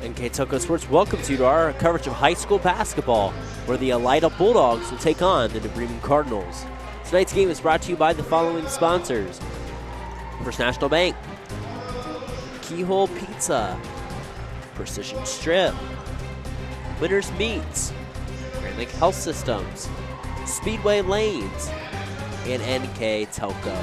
NK Telco Sports welcomes you to our coverage of high school basketball, where the Elida Bulldogs will take on the Bremen Cardinals. Tonight's game is brought to you by the following sponsors: First National Bank, Keyhole Pizza, Precision Strip, Winners Meats, Grand Lake Health Systems, Speedway Lanes, and NK Telco.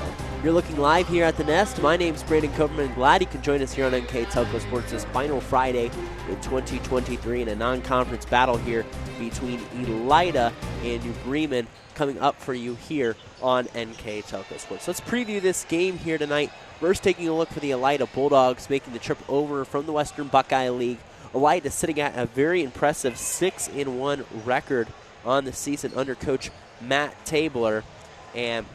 You're looking live here at the Nest. My name's Brandon Coverman. Glad you can join us here on NK Telco Sports this final Friday in 2023 in a non-conference battle here between Elida and New Bremen coming up for you here on NK Telco Sports. Let's preview this game here tonight. First, taking a look for the Elida Bulldogs making the trip over from the Western Buckeye League. Elida sitting at a very impressive 6-1 record on the season under coach Matt Tabler. And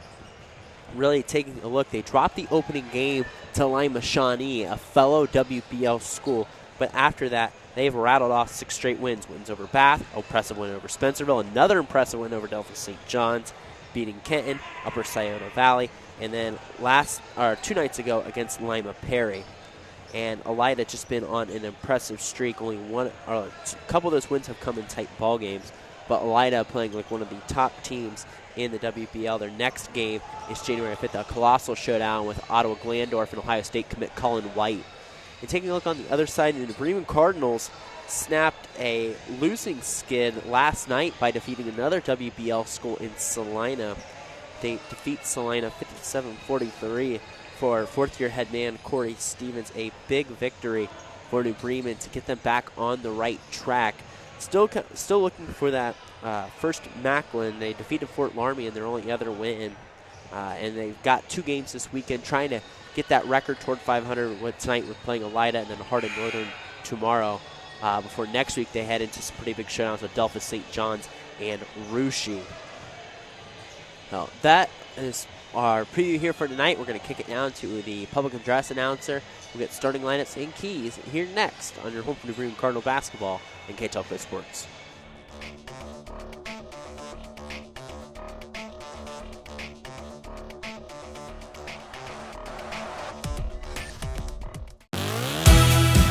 really taking a look, they dropped the opening game to Lima Shawnee, a fellow WBL school. But after that, they've rattled off 6 straight wins. Wins over Bath, impressive win over Spencerville, another impressive win over Delta St. John's, beating Kenton, Upper Scioto Valley, and then 2 nights ago against Lima Perry. And Elida just been on an impressive streak. Only a couple of those wins have come in tight ball games. But Elida playing like one of the top teams in the WBL. Their next game is January 5th, a colossal showdown with Ottawa Glandorf and Ohio State commit Colin White. And taking a look on the other side, the Bremen Cardinals snapped a losing skid last night by defeating another WBL school in Salina. They defeat Salina 57-43 for fourth-year head man Corey Stevens. A big victory for New Bremen to get them back on the right track. Still looking for that first MAC win. They defeated Fort Laramie in their only other win. And they've got 2 games this weekend trying to get that record toward 500 tonight with playing Elida and then Hardin Northern tomorrow. Before next week they head into some pretty big showdowns with Delta St. John's and Russia. Now that is our preview here for tonight. We're going to kick it down to the public address announcer. We'll get starting lineups and keys here next on your home for New Bremen Cardinal basketball and K-Telco Sports.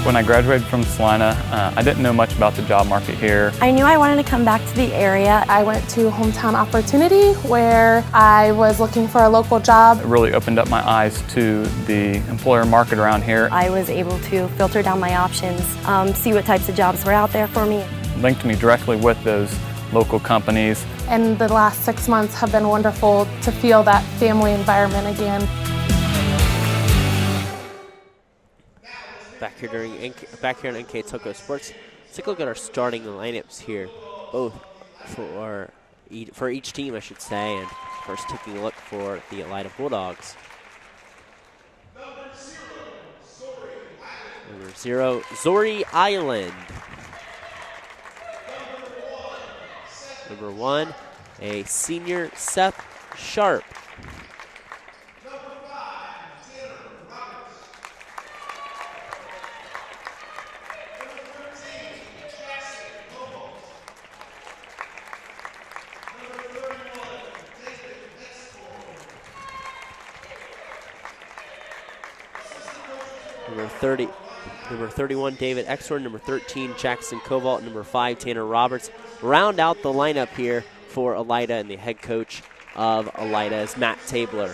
When I graduated from Salina, I didn't know much about the job market here. I knew I wanted to come back to the area. I went to Hometown Opportunity where I was looking for a local job. It really opened up my eyes to the employer market around here. I was able to filter down my options, see what types of jobs were out there for me. Linked me directly with those local companies. And the last 6 months have been wonderful to feel that family environment again. Back here on NK Telco Sports, let's take a look at our starting lineups here, both for each team, I should say. And first, taking a look for the Elida Bulldogs. Number 0, Zori Island. Number 1, a senior, Seth Sharp. Number 31, David Exhorn. Number 13, Jackson Kovalt. Number 5, Tanner Roberts. Round out the lineup here for Elida, and the head coach of Elida is Matt Tabler.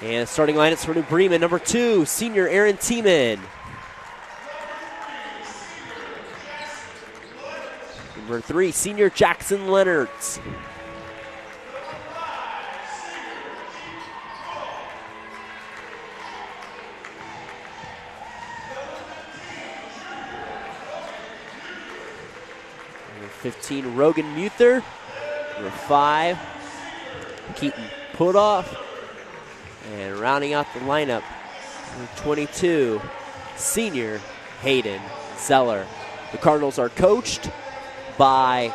And starting lineups for New Bremen. Number 2, senior Aaron Tiemann. Number 3, senior Jackson Leonards. Number 15, Rogan Muther. Number 5, Keaton Putoff. And rounding out the lineup, number 22, senior Hayden Zeller. The Cardinals are coached by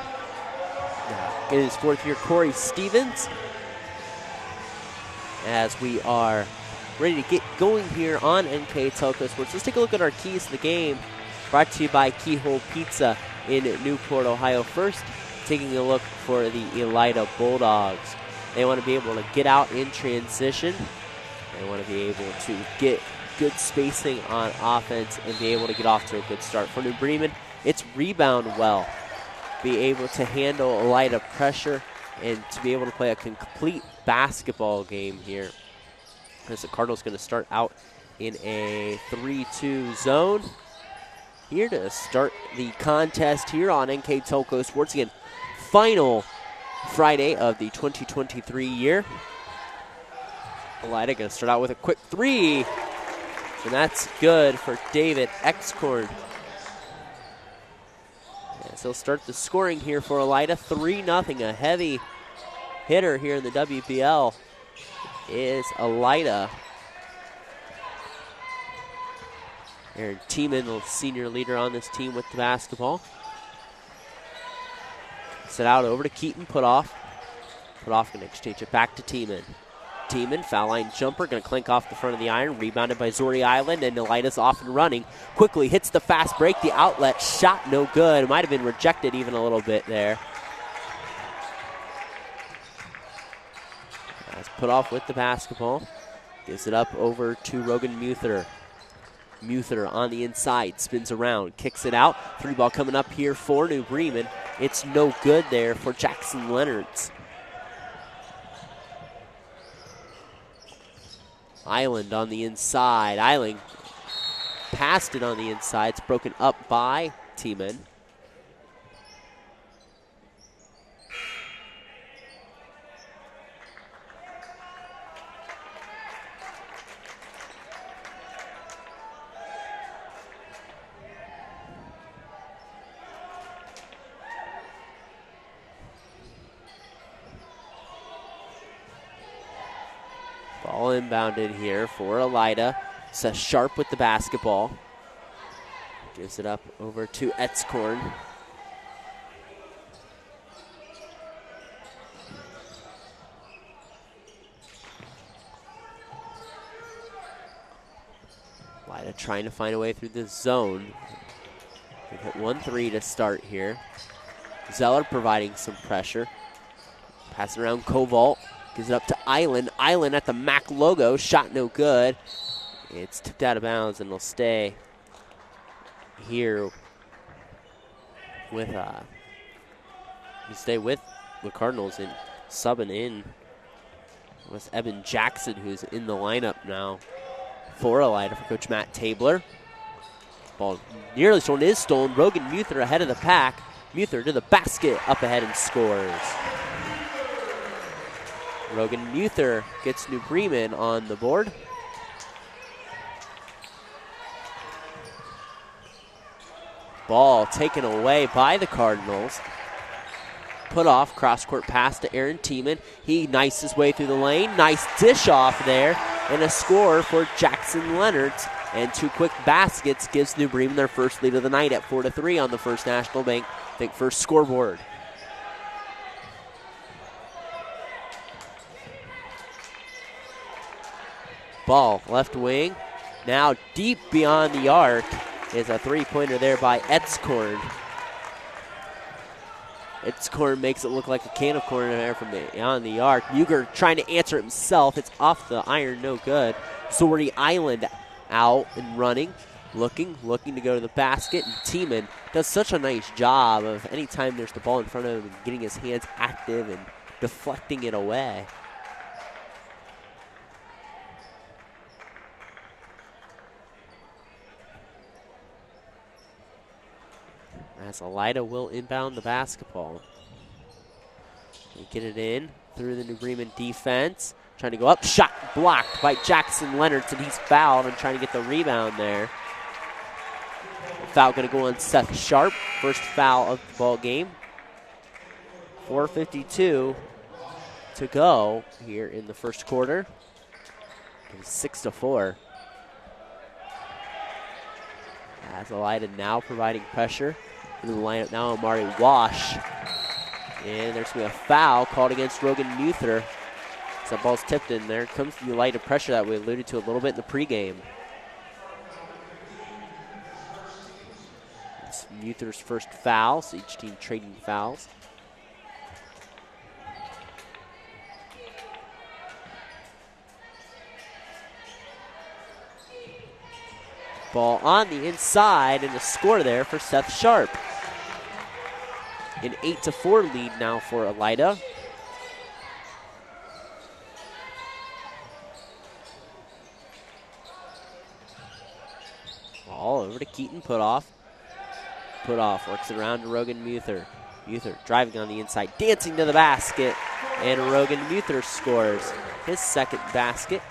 in his 4th year Corey Stevens. As we are ready to get going here on NK Telco Sports, let's take a look at our keys to the game. brought to you by Keyhole Pizza in Newport, Ohio. First, taking a look for the Elida Bulldogs. They want to be able to get out in transition. They want to be able to get good spacing on offense and be able to get off to a good start. For New Bremen, it's rebound well. Be able to handle Elida pressure and to be able to play a complete basketball game here. As the Cardinals going to start out in a 3-2 zone. Here to start the contest here on NK Telco Sports. Again, final Friday of the 2023 year. Elida going to start out with a quick three. And that's good for David Excorn. So he'll start the scoring here for Elida. 3-0. A heavy hitter here in the WBL is Elida. Aaron Tiemann, the senior leader on this team with the basketball. Set out over to Keaton, put off. Put off, going to exchange it back to Tiemann. Tiemann, foul line jumper, going to clink off the front of the iron. Rebounded by Zori Island, and Elida's off and running. Quickly hits the fast break. The outlet shot no good. Might have been rejected even a little bit there. That's put off with the basketball. Gives it up over to Rogan Muther. Muther on the inside, spins around, kicks it out. 3-ball coming up here for New Bremen. It's no good there for Jackson Leonards. Island on the inside. Island passed it on the inside. It's broken up by Tiemann. Ball inbounded here for Elida. It's Sharp with the basketball. Gives it up over to Etzkorn. Elida trying to find a way through the zone. They've hit 1-3 to start here. Zeller providing some pressure. Passing around Koval. Gives it up to Island. Island at the MAC logo. Shot no good. It's tipped out of bounds and will stay here with the Cardinals and subbing in with Evan Jackson, who's in the lineup now for Elida for Coach Matt Tabler. Ball nearly stolen, is stolen. Rogan Muther ahead of the pack. Muther to the basket, up ahead and scores. Rogan Muther gets New Bremen on the board. Ball taken away by the Cardinals. Put off, cross-court pass to Aaron Tiemann. He knifes his way through the lane. Nice dish off there. And a score for Jackson Leonards. And 2 quick baskets gives New Bremen their first lead of the night at 4-3 on the First National Bank First scoreboard. Ball left wing. Now deep beyond the arc is a three-pointer there by Etzkorn. Etzkorn makes it look like a can of corn there from beyond the arc. Muger trying to answer it himself. It's off the iron, no good. Zori Island out and running. Looking to go to the basket. And Tiemann does such a nice job of anytime there's the ball in front of him, getting his hands active and deflecting it away. As Elida will inbound the basketball. They get it in through the New Bremen defense. Trying to go up. Shot blocked by Jackson Leonards, and he's fouled and trying to get the rebound there. Foul going to go on Seth Sharp. First foul of the ball game. 4:52 to go here in the first quarter. It's 6-4. As Elida now providing pressure. In the lineup now, Amari Wash. And there's going to be a foul called against Rogan Muther. So that ball's tipped in there. Comes the light of pressure that we alluded to a little bit in the pregame. Muther's first foul, so each team trading fouls. Ball on the inside, and a score there for Seth Sharp. An 8-4 lead now for Elida. Ball over to Keaton, put off. Put off, works it around to Rogan Muther. Muther driving on the inside, dancing to the basket, and Rogan Muther scores his second basket.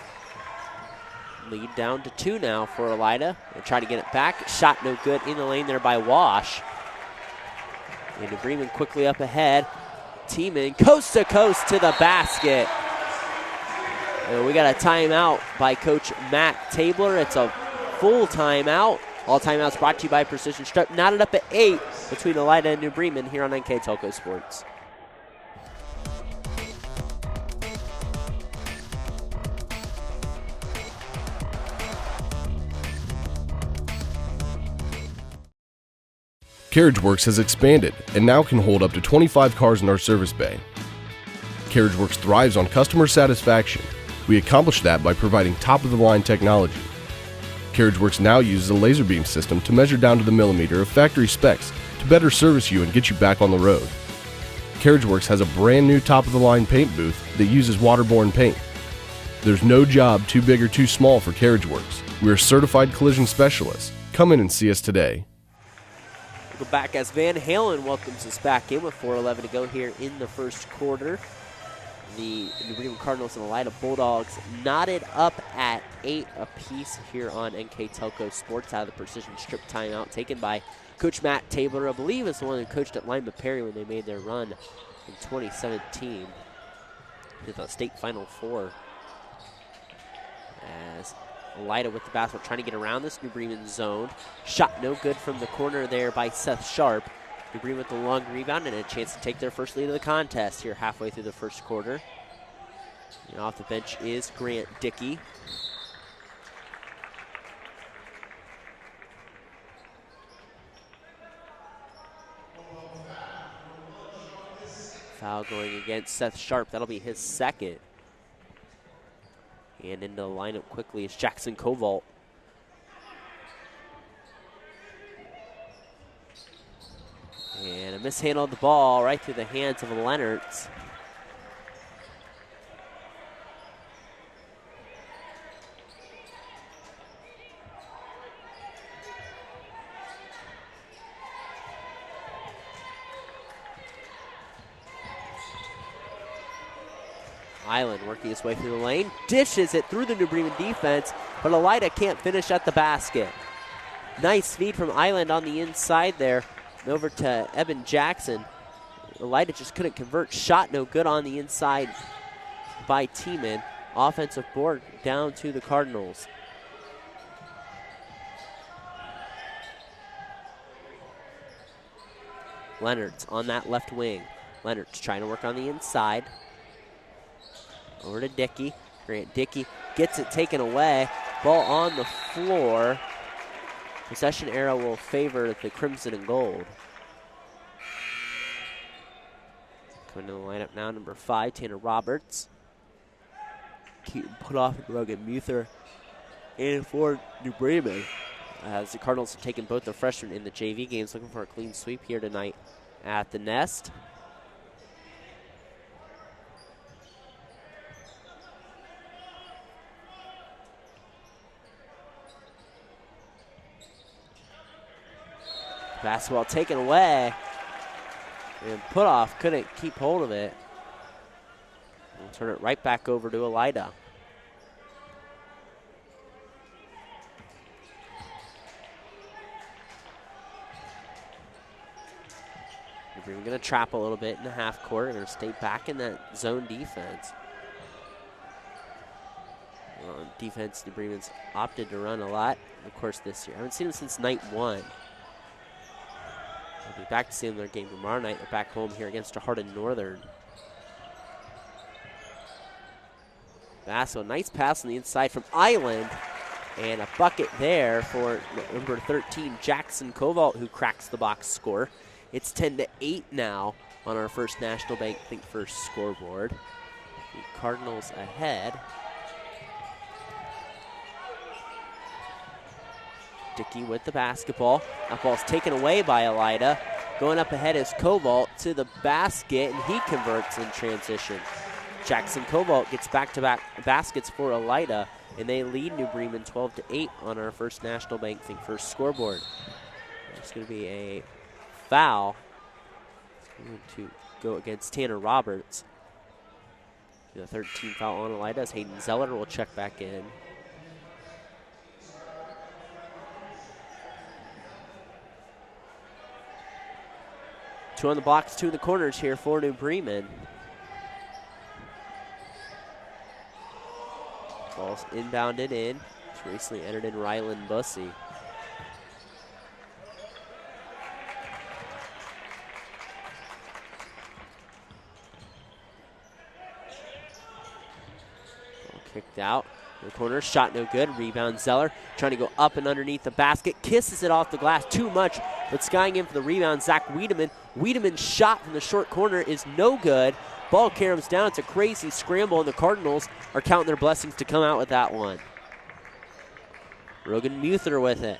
Lead down to 2 now for Elida. They'll try to get it back. Shot no good in the lane there by Wash. And Bremen quickly up ahead. Teeman coast to coast to the basket. And we got a timeout by Coach Matt Tabler. It's a full timeout. All timeouts brought to you by Precision Strip. Knotted up at 8 between Elida and New Bremen here on NK Telco Sports. CarriageWorks has expanded and now can hold up to 25 cars in our service bay. CarriageWorks thrives on customer satisfaction. We accomplish that by providing top-of-the-line technology. CarriageWorks now uses a laser beam system to measure down to the millimeter of factory specs to better service you and get you back on the road. CarriageWorks has a brand new top-of-the-line paint booth that uses waterborne paint. There's no job too big or too small for CarriageWorks. We're certified collision specialists. Come in and see us today. We'll go back as Van Halen welcomes us back in with 4:11 to go here in the first quarter. The New Bremen Cardinals and Elida Bulldogs knotted up at 8 apiece here on NK Telco Sports out of the Precision Strip timeout taken by Coach Matt Tabler. I believe is the one who coached at Lima Perry when they made their run in 2017 to the state Final Four. As Elida with the basketball trying to get around this New Bremen zone. Shot no good from the corner there by Seth Sharp. New Bremen with the long rebound and a chance to take their first lead of the contest here halfway through the first quarter. And off the bench is Grant Dickey. Foul going against Seth Sharp. That'll be his second. And into the lineup quickly is Jackson Koval. And a mishandle of the ball right through the hands of Leonards. Island working his way through the lane, dishes it through the New Bremen defense, but Elida can't finish at the basket. Nice feed from Island on the inside there, and over to Eben Jackson. Elida just couldn't convert, shot no good on the inside by Teeman. Offensive board down to the Cardinals. Leonard's on that left wing. Leonard's trying to work on the inside. Over to Dickey. Grant Dickey gets it taken away. Ball on the floor. Possession arrow will favor the Crimson and Gold. Coming to the lineup now, number 5, Tanner Roberts. Keaton put off Rogan Muther. And for New Bremen, as the Cardinals have taken both the freshmen in the JV games, looking for a clean sweep here tonight at the Nest. Basketball taken away, and put off couldn't keep hold of it. We'll turn it right back over to Elida. We're going to trap a little bit in the half court. They're going to stay back in that zone defense. Defense, New Bremen's opted to run a lot, of course, this year. I haven't seen them since night 1. We'll be back to seeing their game tomorrow night. They're back home here against Hardin Northern. Basso, nice pass on the inside from Island. And a bucket there for number 13, Jackson Koval, who cracks the box score. It's 10-8 now on our First National Bank Think First scoreboard. The Cardinals ahead. Dickey with the basketball. That ball's taken away by Elida. Going up ahead is Koval to the basket, and he converts in transition. Jackson Koval gets back-to-back baskets for Elida, and they lead New Bremen 12-8 on our First National Bank Think First scoreboard. There's going to be a foul. It's going to go against Tanner Roberts. The 13th foul on Elida as Hayden Zeller will check back in. Two on the blocks, two in the corners here for New Bremen. Ball's inbounded in. It's recently entered in Rylan Bussey. Ball kicked out. In the corner, shot no good. Rebound Zeller trying to go up and underneath the basket. Kisses it off the glass too much, but skying in for the rebound, Zach Wiedemann. Wiedemann's shot from the short corner is no good. Ball caroms down. It's a crazy scramble, and the Cardinals are counting their blessings to come out with that one. Rogan Muther with it.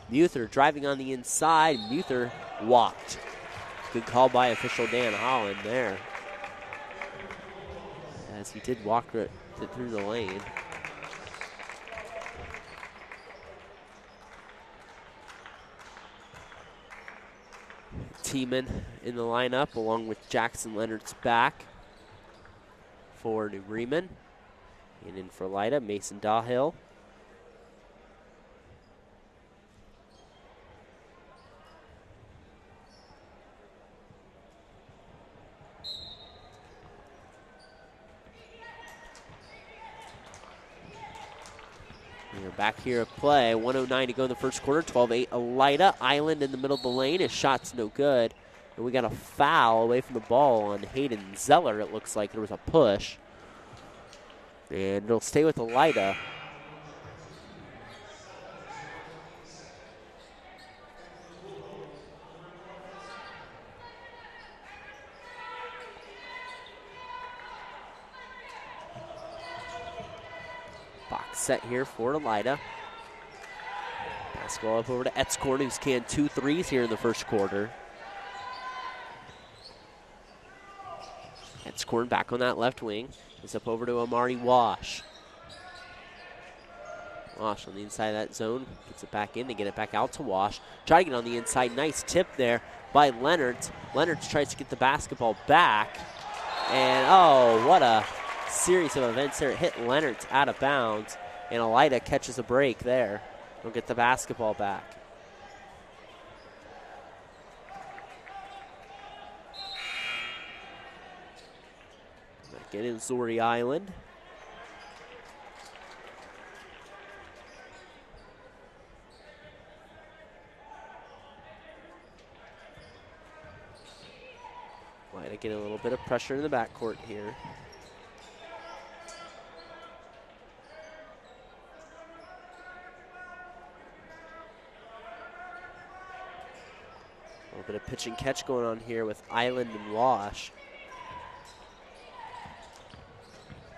Muther driving on the inside. Muther walked. Good call by official Dan Holland there, as he did walk it through the lane. Tiemann in the lineup along with Jackson Leonard's back for New Bremen. And in for Elida, Mason Dahill. We're back here at play. 1:09 to go in the first quarter. 12-8 Elida. Island in the middle of the lane. His shot's no good. And we got a foul away from the ball on Hayden Zeller. It looks like there was a push. And it'll stay with Elida. Box set here for Elida. Basketball up over to Etzkorn, who's canned 2 threes here in the first quarter. Etzkorn back on that left wing. It's up over to Amari Wash. Wash on the inside of that zone. Gets it back in. They get it back out to Wash. Try to get on the inside. Nice tip there by Leonards. Leonards tries to get the basketball back. And, oh, what a series of events there. It hit Leonards out of bounds. And Elida catches a break there. They'll get the basketball back. Back in Zori Island. Elida getting a little bit of pressure in the backcourt here. A little bit of pitch and catch going on here with Island and Wash.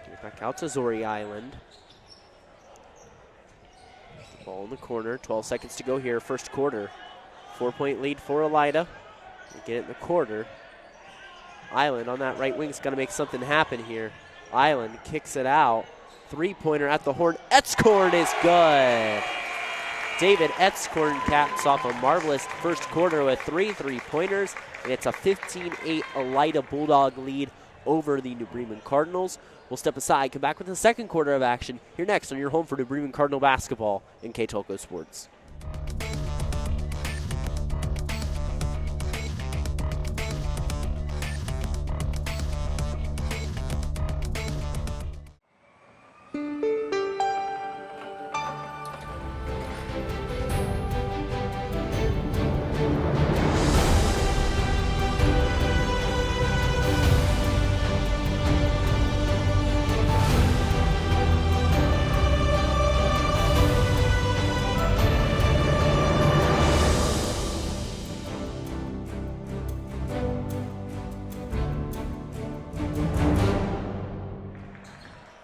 Get it back out to Zori Island. Ball in the corner. 12 seconds to go here. First quarter. 4-point lead for Elida. They get it in the quarter. Island on that right wing's got to make something happen here. Island kicks it out. Three-pointer at the horn. Etzkorn is good. David Etzkorn caps off a marvelous first quarter with 3 3-pointers, and it's a 15-8 Elida Bulldog lead over the New Bremen Cardinals. We'll step aside, come back with the second quarter of action here next on your home for New Bremen Cardinal basketball in K-Tolko Sports.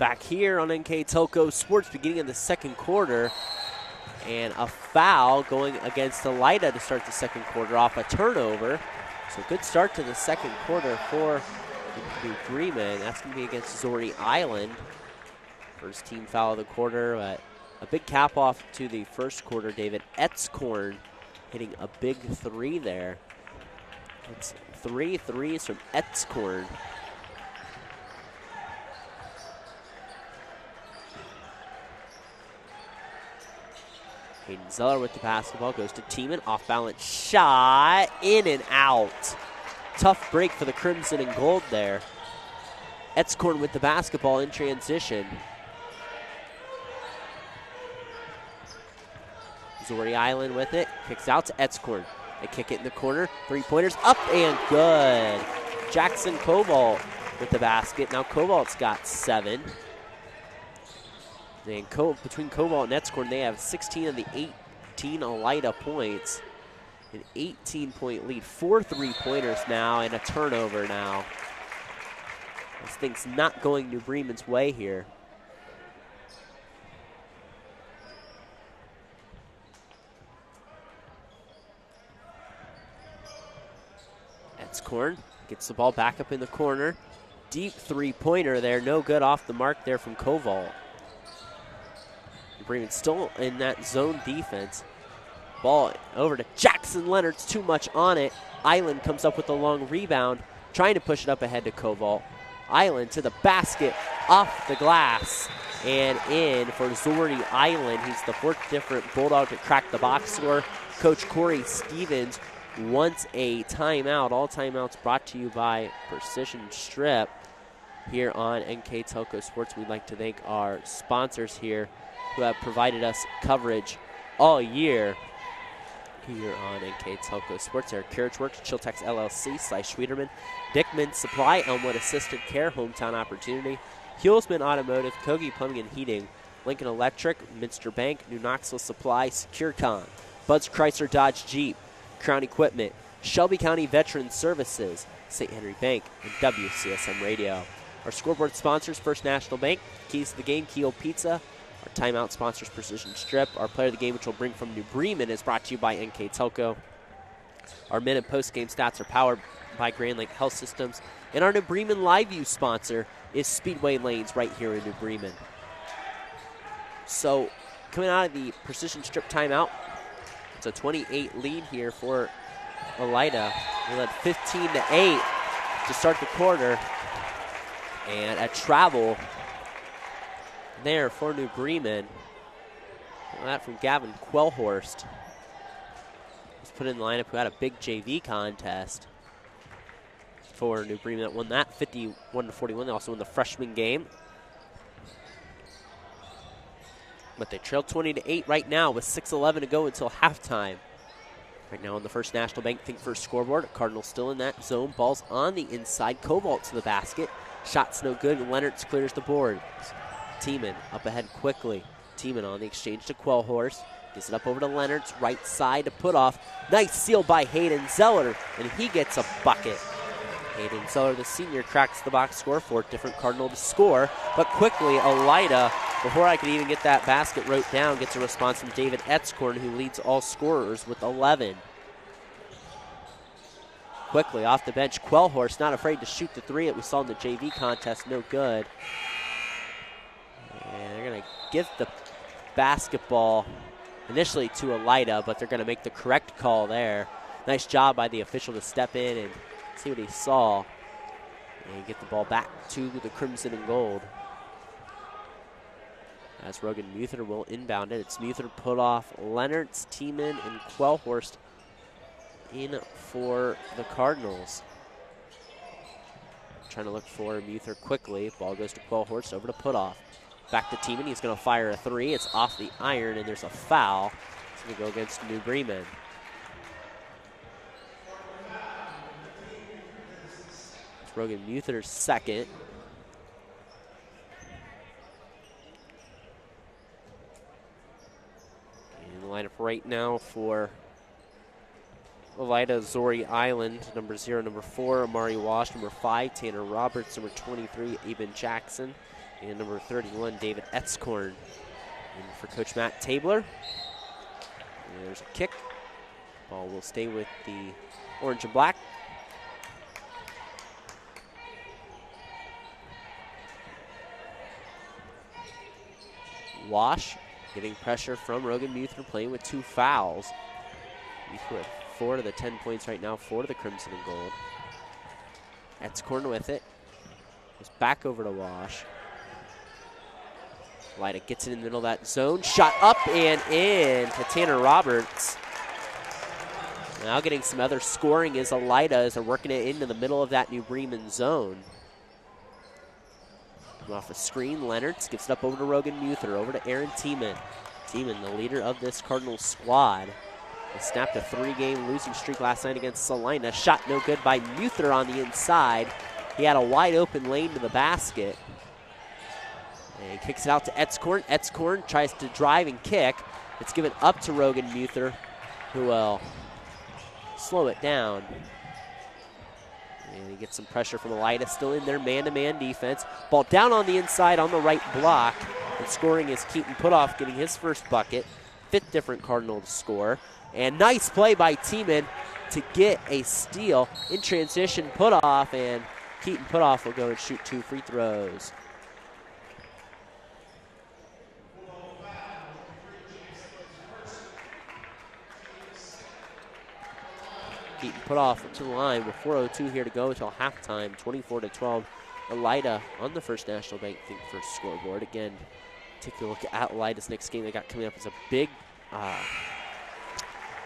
Back here on NK Telco Sports, beginning of the second quarter. And a foul going against Elida to start the second quarter off a turnover. So good start to the second quarter for New Bremen. That's going to be against Zori Island. First team foul of the quarter, but a big cap off to the first quarter. David Etzkorn hitting a big three there. It's 3 threes from Etzkorn. Hayden Zeller with the basketball, goes to Tiemann, off balance shot, in and out. Tough break for the Crimson and Gold there. Etzkorn with the basketball in transition. Zori Island with it, kicks out to Etzkorn. They kick it in the corner, three-pointers up and good. Jackson Koval with the basket. Now Koval's got 7. And between Koval and Etzkorn, they have 16 of the 18 Elida points. An 18-point lead, 4 three-pointers now, and a turnover now. This thing's not going New Bremen's way here. Etzkorn gets the ball back up in the corner. Deep three-pointer there, no good, off the mark there from Koval. Bremen still in that zone defense. Ball over to Jackson Leonard's too much on it. Island comes up with a long rebound, trying to push it up ahead to Koval. Island to the basket, off the glass, and in for Zori Island. He's the 4th different Bulldog to crack the box score. Coach Corey Stevens wants a timeout. All timeouts brought to you by Precision Strip here on NK Telco Sports. We'd like to thank our sponsors here who have provided us coverage all year here on NK Telco Sports. Our Carriage Works, Chiltex LLC, Slice Schwederman, Dickman Supply, Elmwood Assisted Care, Hometown Opportunity, Hulsman Automotive, Kogi Plumbing and Heating, Lincoln Electric, Minster Bank, New Knoxville Supply, SecureCon, Bud's Chrysler Dodge Jeep, Crown Equipment, Shelby County Veteran Services, St. Henry Bank, and WCSM Radio. Our scoreboard sponsors, First National Bank, Keys to the Game, Keo Pizza. Our timeout sponsors, Precision Strip. Our player of the game, which we'll bring from New Bremen, is brought to you by NK Telco. Our mid and post-game stats are powered by Grand Lake Health Systems. And our New Bremen Live View sponsor is Speedway Lanes right here in New Bremen. So, coming out of the Precision Strip timeout, it's a 28 lead here for Elida. They led 15-8 to start the quarter. And a travel there for New Bremen. That from Gavin Quellhorst. He's put in the lineup, who had a big JV contest for New Bremen that won that 51-41. They also won the freshman game. But they trailed 20-8 right now with 6:11 to go until halftime. Right now on the First National Bank Think First scoreboard, Cardinals still in that zone. Ball's on the inside. Koval to the basket. Shot's no good. Leonard's clears the board. Tiemann up ahead quickly. Tiemann on the exchange to Quellhorst. Gets it up over to Leonard's right side to put off. Nice steal by Hayden Zeller, and he gets a bucket. Hayden Zeller, the senior, cracks the box score. 4th different Cardinal to score. But quickly, Elida, before I could even get that basket wrote down, gets a response from David Etzkorn, who leads all scorers with 11. Quickly off the bench, Quellhorst not afraid to shoot the three that we saw in the JV contest, no good. And they're going to give the basketball initially to Elida, but they're going to make the correct call there. Nice job by the official to step in and see what he saw and get the ball back to the Crimson and Gold. As Rogan Muther will inbound it. It's Muther put off Leonard's, Tiemann, and Quellhorst in for the Cardinals. Trying to look for Muther quickly. Ball goes to Quellhorst, over to Putoff. Back to Tiemann. He's going to fire a three. It's off the iron, and there's a foul. It's going to go against New Bremen. It's Rogan Muther's second. In the lineup right now for Elida, Zori Island, number 0, number 4, Amari Walsh, number 5, Tanner Roberts, number 23, Eben Jackson, and number 31, David Etzkorn. And for Coach Matt Tabler, and there's a kick. Ball will stay with the orange and black. Wash getting pressure from Rogan Muther, playing with 2 fouls. Muther with 4 to the 10 points right now for the Crimson and Gold. Etzkorn with it. Goes back over to Wash. Elida gets it in the middle of that zone. Shot up and in to Tanner Roberts. Now getting some other scoring as Elida as they're working it into the middle of that New Bremen zone. Off a screen, Leonards gives it up over to Rogan Muther, over to Aaron Tiemann. Tiemann, the leader of this Cardinals squad. They snapped a 3-game losing streak last night against Salina. Shot no good by Muther on the inside. He had a wide open lane to the basket. And he kicks it out to Etzkorn. Etzkorn tries to drive and kick. It's given up to Rogan Muther, who will slow it down. And he gets some pressure from Elida, still in their man-to-man defense. Ball down on the inside on the right block. And scoring is Keaton Putoff, getting his first bucket. 5th different Cardinal to score. And nice play by Tiemann to get a steal. In transition, Putoff, and Keaton Putoff will go and shoot 2 free throws. Keaton Putoff to the line with 4:02 here to go until halftime, 24-12. Elida on the First National Bank Think First scoreboard. Again, take a look at Elida's next game they got coming up as a big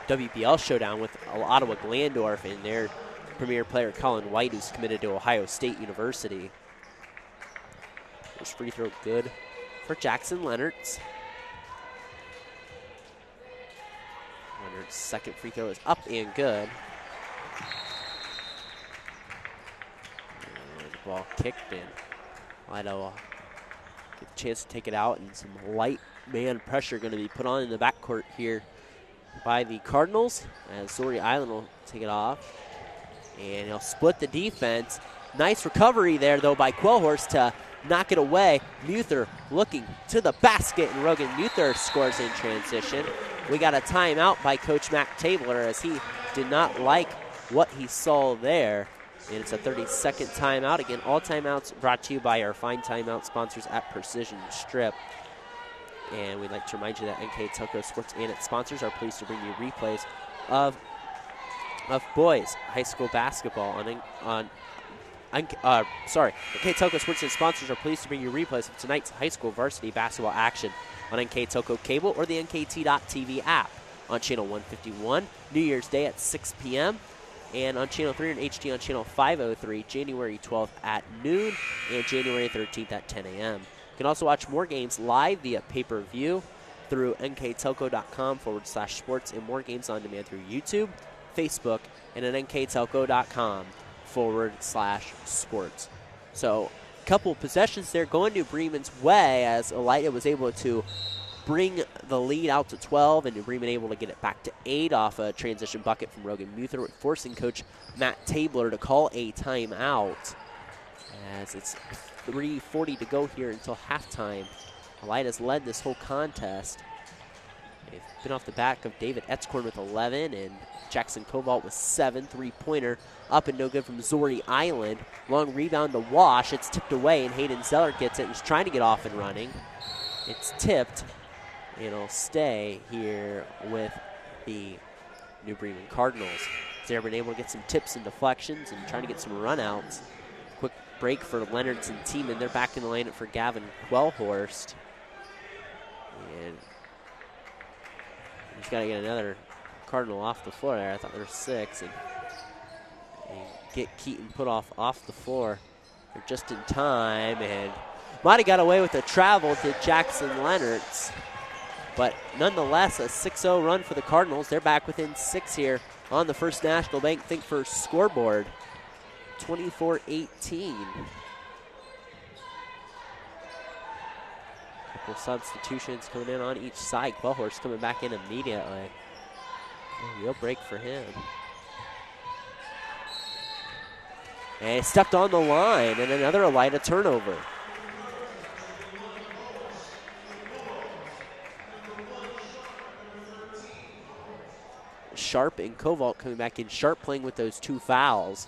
WBL showdown with Ottawa Glandorf and their premier player Colin White, who's committed to Ohio State University. First free throw good for Jackson Leonards. Leonards' second free throw is up and good. Ball kicked in. Elida will get a chance to take it out, and some light man pressure going to be put on in the backcourt here by the Cardinals as Zori Island will take it off. And he'll split the defense. Nice recovery there, though, by Quellhorst to knock it away. Muther looking to the basket, and Rogan Muther scores in transition. We got a timeout by Coach Matt Tabler as he did not like what he saw there. And it's a 30-second timeout. Again, all timeouts brought to you by our fine timeout sponsors at Precision Strip. And we'd like to remind you that NK Telco Sports and its sponsors are pleased to bring you replays of boys high school basketball NK Telco Sports and sponsors are pleased to bring you replays of tonight's high school varsity basketball action on NK Telco Cable or the NKT.TV app on Channel 151, New Year's Day at 6 p.m., and on Channel 3 and HD on Channel 503, January 12th at noon and January 13th at 10 a.m. You can also watch more games live via pay-per-view through nktelco.com/sports and more games on demand through YouTube, Facebook, and at nktelco.com/sports. So a couple of possessions there going New Bremen's way as Elida was able to bring the lead out to 12, and New Bremen able to get it back to 8 off a transition bucket from Rogan Muther, forcing Coach Matt Tabler to call a timeout as it's 3:40 to go here until halftime. Elida's led this whole contest. They've been off the back of David Etzkorn with 11 and Jackson Cobalt with 7. 3-pointer up and no good from Zori Island. Long rebound to Wash. It's tipped away, and Hayden Zeller gets it. He's trying to get off and running. It's tipped. It'll stay here with the New Bremen Cardinals. They've been able to get some tips and deflections and trying to get some runouts. Quick break for Leonards and Tiemann. They're back in the lane for Gavin Quellhorst. And he's got to get another Cardinal off the floor there. I thought there were 6. And get Keaton Putoff off the floor. They're just in time, and might have got away with a travel to Jackson Leonards. But nonetheless, a 6-0 run for the Cardinals. They're back within 6 here on the First National Bank Think First scoreboard. 24-18. Couple substitutions coming in on each side. Quellhorst coming back in immediately. A real break for him. And stepped on the line, and another Elida turnover. Sharp and Koval coming back in. Sharp playing with those 2 fouls.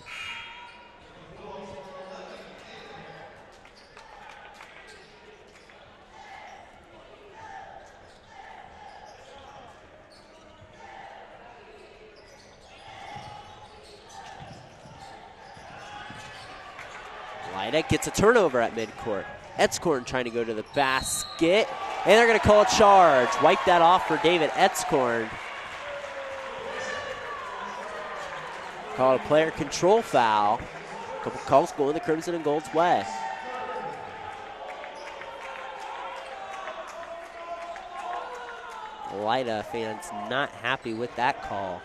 Elida gets a turnover at midcourt. Etzkorn trying to go to the basket, and they're going to call a charge. Wipe that off for David Etzkorn. Call a player control foul. A couple calls going the Crimson and Gold's way. Elida fans not happy with that call.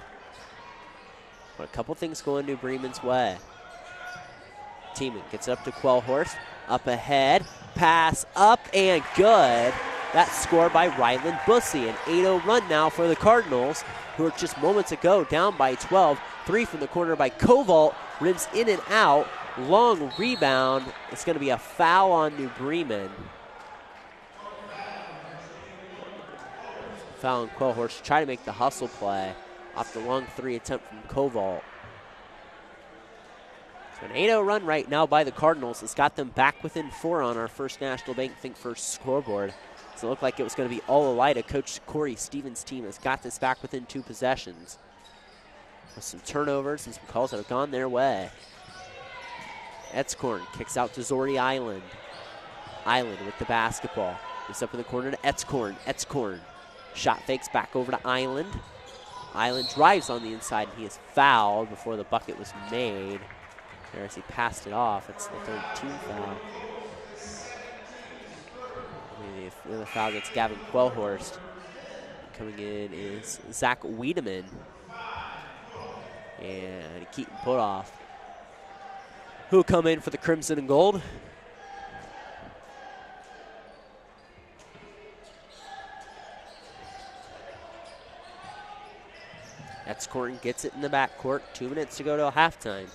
But a couple things going New Bremen's way. Tiemann gets it up to Quellhorst. Up ahead. Pass up and good. That's scored by Ryland Bussey. An 8-0 run now for the Cardinals, who are just moments ago down by 12. 3 from the corner by Koval. Rims in and out. Long rebound. It's going to be a foul on New Bremen. Foul on Quellhorst. Try to make the hustle play off the long 3 attempt from Koval. So an 8-0 run right now by the Cardinals has got them back within 4 on our First National Bank Think First scoreboard. So it looked like it was going to be all Elida. Coach Corey Stevens' team has got this back within 2 possessions. With some turnovers and some calls that have gone their way. Etzkorn kicks out to Zori Island. Island with the basketball. He's up in the corner to Etzkorn. Etzkorn shot fakes back over to Island. Island drives on the inside, and he is fouled before the bucket was made. There as he passed it off. It's the 3rd team foul. The foul gets Gavin Quellhorst. Coming in is Zach Wiedemann. And Keaton Putoff, who come in for the Crimson and Gold. Etzkorn gets it in the backcourt. 2 minutes to go to halftime.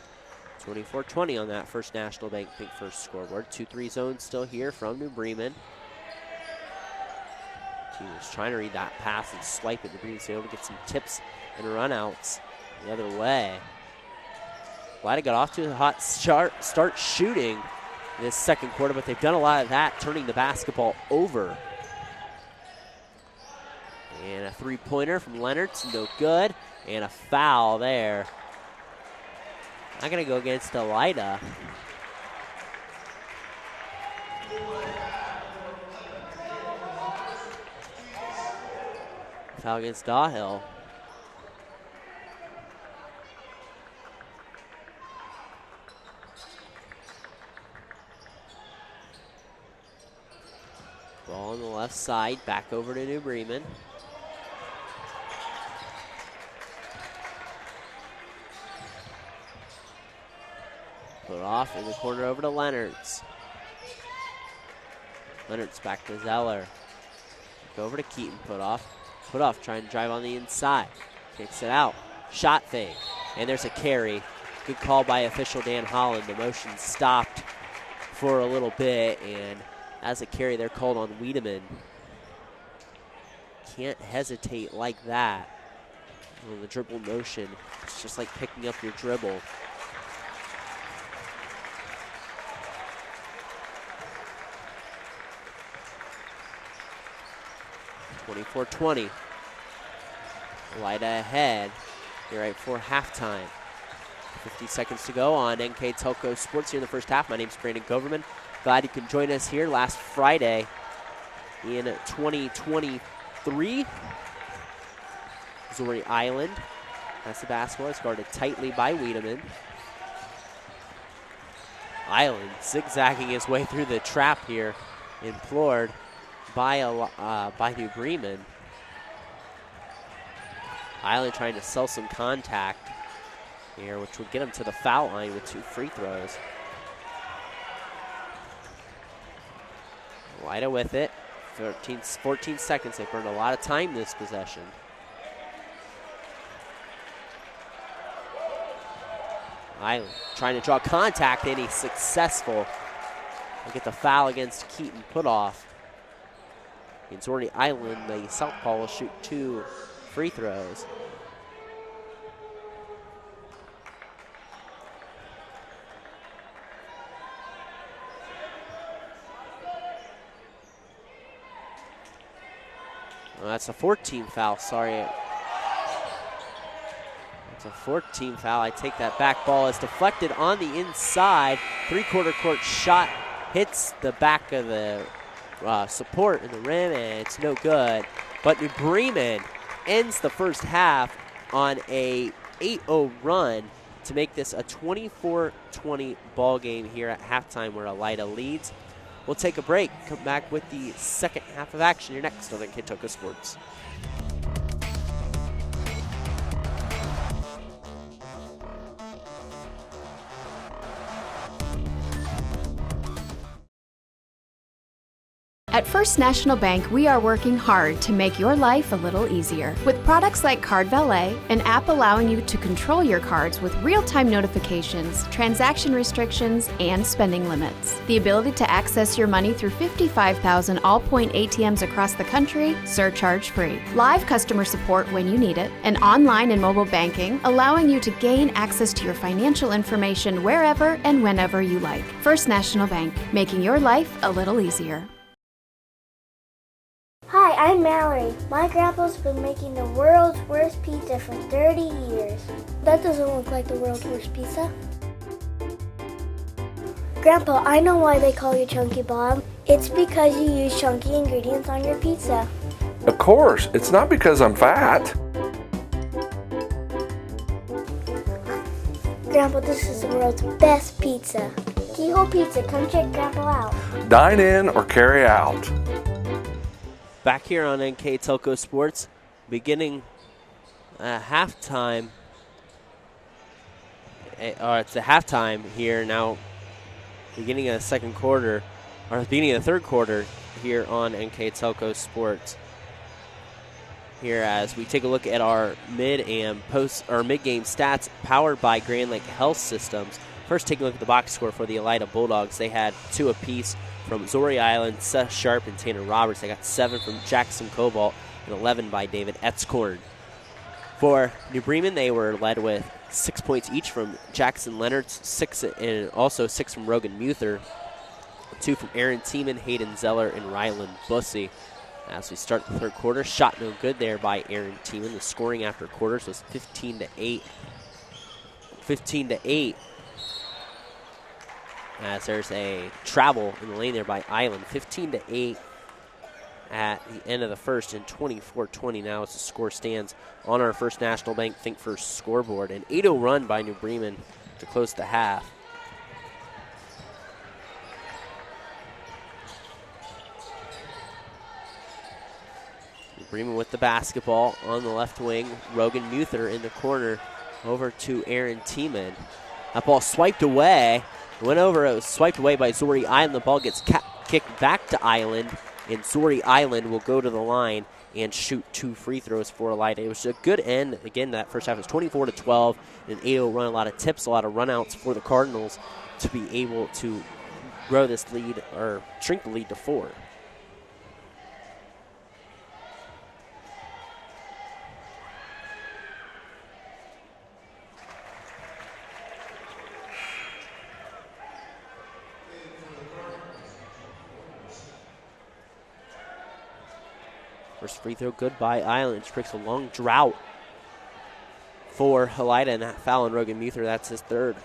24-20 on that First National Bank Think First scoreboard. 2-3 zone still here from New Bremen. Team is trying to read that pass and swipe it. New Bremen's able to get some tips and runouts the other way. Elida got off to a hot start shooting this second quarter, but they've done a lot of that, turning the basketball over. And a 3-pointer from Leonard's, no good. And a foul there. I'm going to go against Elida. Foul against Dahill. Ball on the left side, back over to New Bremen. Put off in the corner over to Leonard's. Leonard's back to Zeller. Go over to Keaton, Put off trying to drive on the inside. Kicks it out. Shot fake. And there's a carry. Good call by official Dan Holland. The motion stopped for a little bit, and as a carry, they're called on Wiedemann. Can't hesitate like that. On the dribble motion, it's just like picking up your dribble. (24-20). Elida ahead here right before halftime. 50 seconds to go on NK Telco Sports here in the first half. My name's Brandon Goverman. Glad you can join us here last Friday in 2023. Zori Island has the basketball. It's guarded tightly by Wiedemann. Island zigzagging his way through the trap here, implored by New Bremen. Island trying to sell some contact here, which would get him to the foul line with 2 free throws. Elida with it. 14 seconds. They burned a lot of time this possession. Island trying to draw contact, and he's successful. We'll get the foul against Keaton Putoff. And Zori Island, the southpaw, will shoot 2 free throws. Oh, that's a 14 foul, sorry. It's a 14 foul. I take that back. Ball is deflected on the inside. Three-quarter court shot hits the back of the support in the rim, and it's no good. But New Bremen ends the first half on a 8-0 run to make this a 24-20 ball game here at halftime where Elida leads. We'll take a break. Come back with the second half of action here next on Kentucky Sports. At First National Bank, we are working hard to make your life a little easier. With products like Card Valet, an app allowing you to control your cards with real-time notifications, transaction restrictions, and spending limits. The ability to access your money through 55,000 all-point ATMs across the country, surcharge-free. Live customer support when you need it. And online and mobile banking, allowing you to gain access to your financial information wherever and whenever you like. First National Bank, making your life a little easier. Hi, I'm Mallory. My grandpa's been making the world's worst pizza for 30 years. That doesn't look like the world's worst pizza. Grandpa, I know why they call you Chunky Bob. It's because you use chunky ingredients on your pizza. Of course, it's not because I'm fat. Grandpa, this is the world's best pizza. Keyhole Pizza, come check Grandpa out. Dine in or carry out. Back here on NK Telco Sports, beginning halftime. It's the halftime here now, beginning of the second quarter, or the beginning of the third quarter here on NK Telco Sports. Here as we take a look at our mid and post or mid-game stats powered by Grand Lake Health Systems. First, take a look at the box score for the Elida Bulldogs. They had 2 apiece from Zori Island, Seth Sharp, and Tanner Roberts. They got 7 from Jackson Cobalt and 11 by David Etzkorn. For New Bremen, they were led with 6 points each from Jackson Leonards, 6 and also 6 from Rogan Muther, 2 from Aaron Tiemann, Hayden Zeller, and Rylan Bussey. As we start the third quarter, shot no good there by Aaron Tiemann. The scoring after quarters was 15-8. 15-8. As there's a travel in the lane there by Island. 15-8 at the end of the first, and 24-20 now as the score stands on our First National Bank Think First scoreboard. An 8-0 run by New Bremen to close the half. New Bremen with the basketball on the left wing. Rogan Muther in the corner over to Aaron Tiemann. That ball swiped away. Went over, it was swiped away by Zori Island. The ball gets kicked back to Island, and Zori Island will go to the line and shoot 2 free throws for Elida. It was a good end. Again, that first half was 24-12, an 8-0 run, a lot of tips, a lot of runouts for the Cardinals to be able to grow this lead or shrink the lead to 4. First free throw good by Island. Which breaks a long drought for Elida, and that foul on Rogan Muther. That's his 3rd.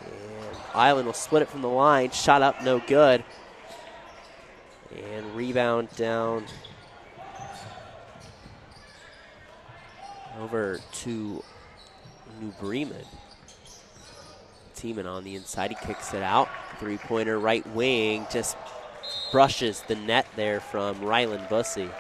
And Island will split it from the line. Shot up, no good. And rebound down over to New Bremen. Tiemann on the inside, he kicks it out. 3-pointer right wing, just brushes the net there from Rylan Bussey.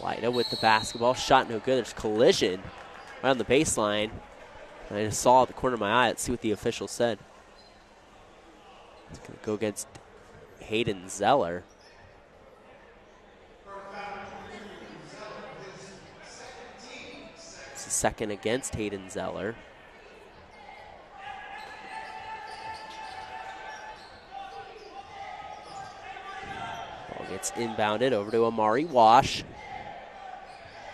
Elida with the basketball. Shot no good. There's collision right on the baseline. I just saw at the corner of my eye. Let's see what the official said. It's going to go against Hayden Zeller. It's his second against Hayden Zeller. Ball gets inbounded over to Amari Wash.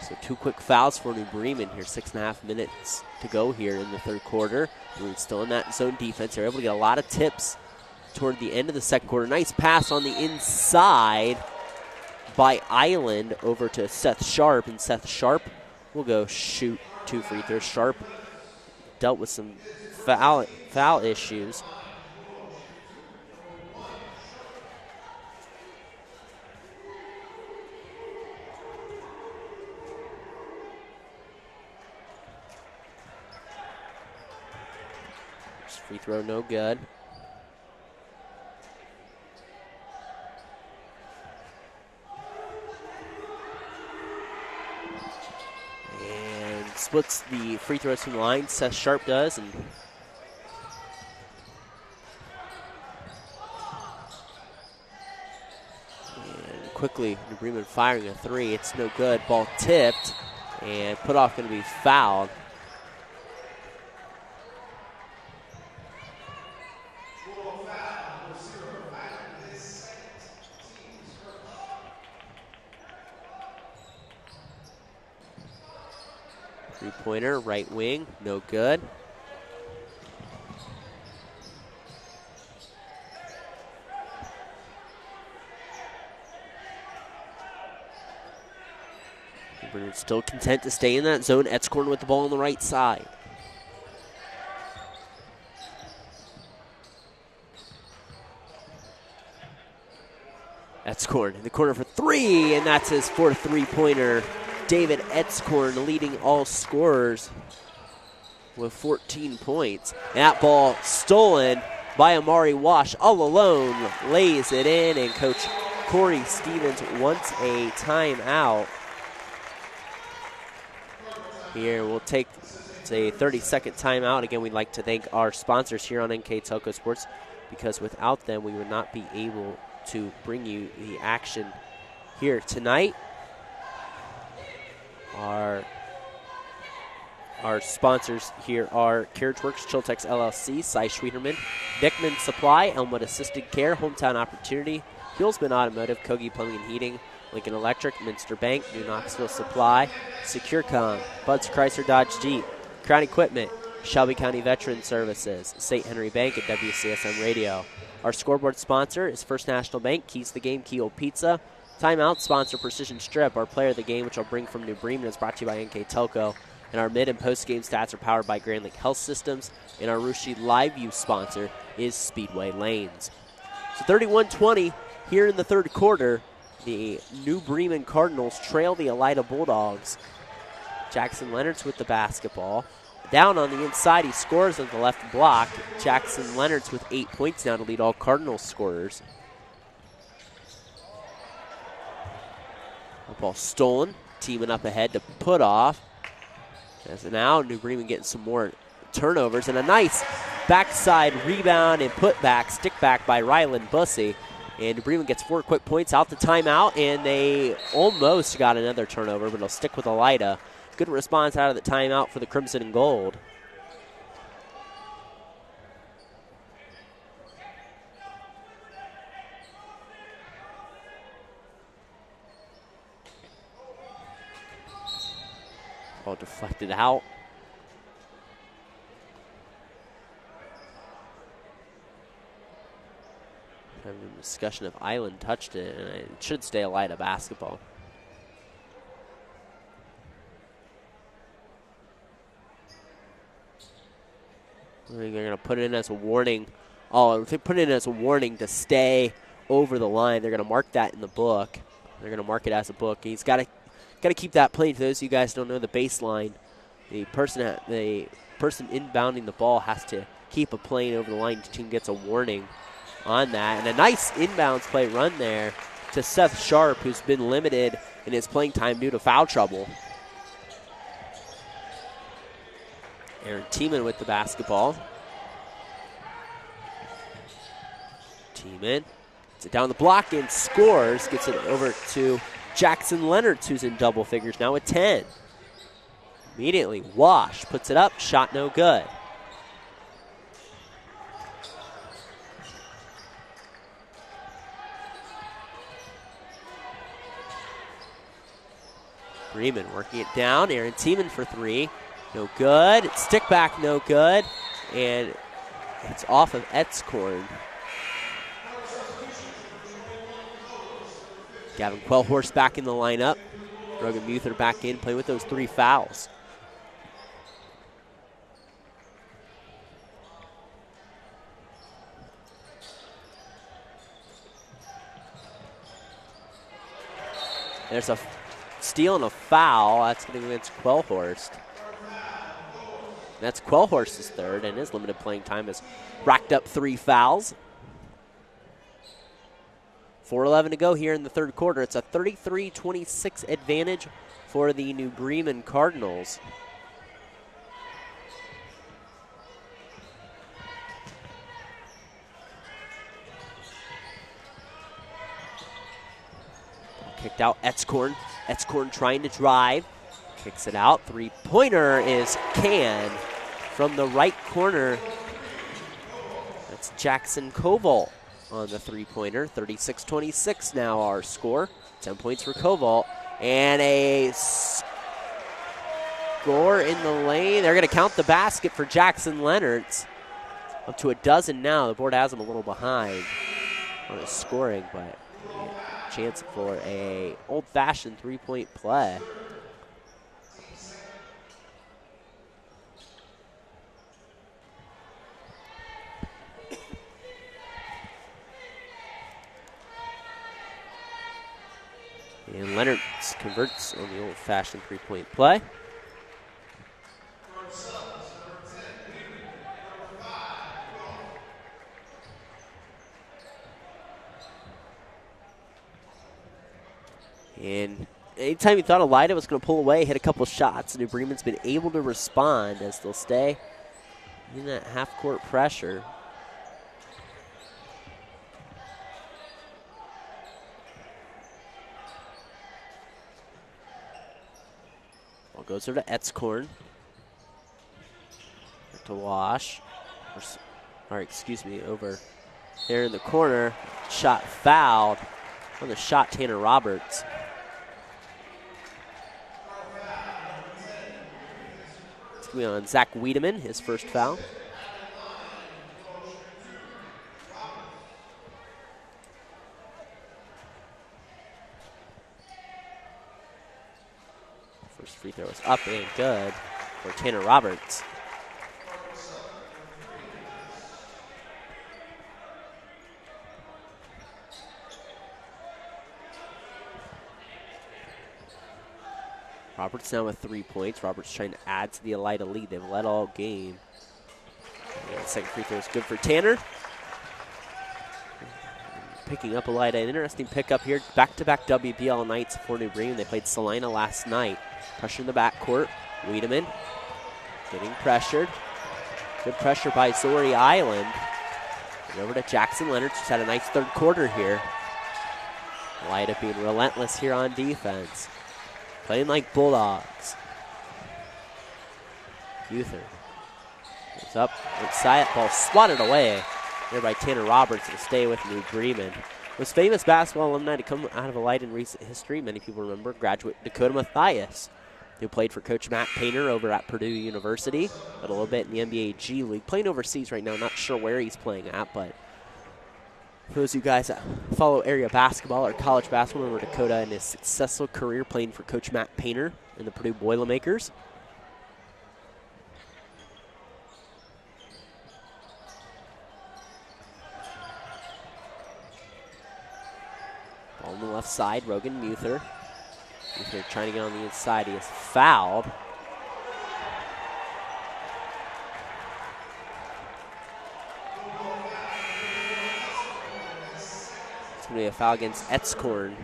So 2 quick fouls for New Bremen here. 6.5 minutes to go here in the third quarter. Bremen still in that zone defense. They're able to get a lot of tips toward the end of the second quarter. Nice pass on the inside by Island over to Seth Sharp. And Seth Sharp will go shoot 2 free throws. Sharp dealt with some foul issues. Free throw no good. And splits the free throws from the line. Seth Sharp does. And quickly, New Bremen firing a 3. It's no good. Ball tipped. And put off going to be fouled. Three-pointer, right wing, no good. We're still content to stay in that zone. Etzkorn with the ball on the right side. Etzkorn in the corner for 3, and that's his 4th three-pointer. David Etzkorn leading all scorers with 14 points. And that ball stolen by Amari Wash all alone, lays it in, and Coach Corey Stevens wants a timeout. Here we'll take a 30-second timeout. Again, we'd like to thank our sponsors here on NK Telco Sports, because without them we would not be able to bring you the action here tonight. Our sponsors here are Carriage Works, Chiltex LLC, Cy Schwieterman, Dickman Supply, Elmwood Assisted Care, Hometown Opportunity, Hillsman Automotive, Kogi Plumbing and Heating, Lincoln Electric, Minster Bank, New Knoxville Supply, SecureCom, Bud's Chrysler Dodge Jeep, Crown Equipment, Shelby County Veteran Services, St. Henry Bank, and WCSM Radio. Our scoreboard sponsor is First National Bank, Keys to the Game, Keel Pizza. Timeout sponsor Precision Strip. Our player of the game, which I'll bring from New Bremen, is brought to you by NK Telco. And our mid and post game stats are powered by Grand Lake Health Systems. And our Russia Live View sponsor is Speedway Lanes. So 31-20 here in the third quarter. The New Bremen Cardinals trail the Elida Bulldogs. Jackson Leonard's with the basketball. Down on the inside, he scores on the left block. Jackson Leonard's with 8 points now to lead all Cardinals scorers. Ball stolen, teaming up ahead to put off. As now New Bremen getting some more turnovers, and a nice backside rebound and putback, stick back by Rylan Bussey. And New Bremen gets 4 quick points out the timeout, and they almost got another turnover, but it'll stick with Elida. Good response out of the timeout for the Crimson and Gold. Ball deflected out. Having a discussion if Island touched it, and it should stay Elida basketball. I think they're going to put it in as a warning. Oh, if they put it in as a warning to stay over the line, they're going to mark that in the book. They're going to mark it as a book. He's got to keep that plain. For those of you guys who don't know the baseline, the person inbounding the ball has to keep a plane over the line. The team gets a warning on that. And a nice inbounds play run there to Seth Sharp, who's been limited in his playing time due to foul trouble. Aaron Tiemann with the basketball. Tiemann gets it down the block and scores. Gets it over to Jackson Leonard, who's in double figures now with 10. Immediately, Wash puts it up, shot no good. Bremen working it down. Aaron Tiemann for three. No good. Stick back, no good. And it's off of Etzkorn. Gavin Quellhorst back in the lineup. Rogan Muther back in, playing with those 3 fouls. There's a steal and a foul. That's going to go against Quellhorst. That's Quellhorst's third, and his limited playing time has racked up 3 fouls. 4:11 to go here in the third quarter. It's a 33-26 advantage for the New Bremen Cardinals. Kicked out Etzkorn. Etzkorn trying to drive. Kicks it out. Three-pointer is canned from the right corner. That's Jackson Koval on the three-pointer. 36-26 now our score. 10 points for Koval. And a score in the lane. They're going to count the basket for Jackson Leonards. Up to a dozen now. The board has him a little behind on his scoring, but chance for a old-fashioned three-point play. And Leonard converts on the old-fashioned three-point play. And anytime you thought Elida was going to pull away, hit a couple shots, New Bremen's been able to respond as they'll stay in that half-court pressure. Ball goes over to Etzkorn. To Wash. Or excuse me, over there in the corner. Shot fouled. On the shot, Tanner Roberts. It's going to be on Zach Wiedemann, his first foul. First free throw is up and good for Tanner Roberts. Roberts now with 3 points. Roberts trying to add to the Elida lead. They've led all game. And the second free throw is good for Tanner. Picking up Elida. An interesting pickup here. Back-to-back WBL nights for New Bremen. They played Salina last night. Pressure in the backcourt. Wiedemann getting pressured. Good pressure by Zori Island. And over to Jackson Leonard, who's had a nice third quarter here. Elida being relentless here on defense. Playing like Bulldogs. Uther. It's up inside. Ball swatted away there by Tanner Roberts to stay with New Bremen. Most famous basketball alumni to come out of Elida in recent history. Many people remember graduate Dakota Mathias, who played for Coach Matt Painter over at Purdue University, but a little bit in the NBA G League. Playing overseas right now. Not sure where he's playing at, but for those of you guys that follow area basketball or college basketball, remember Dakota and his successful career playing for Coach Matt Painter and the Purdue Boilermakers. Ball on the left side, Rogan Muther. Muther trying to get on the inside. He is fouled. It's going to be a foul against Etzkorn.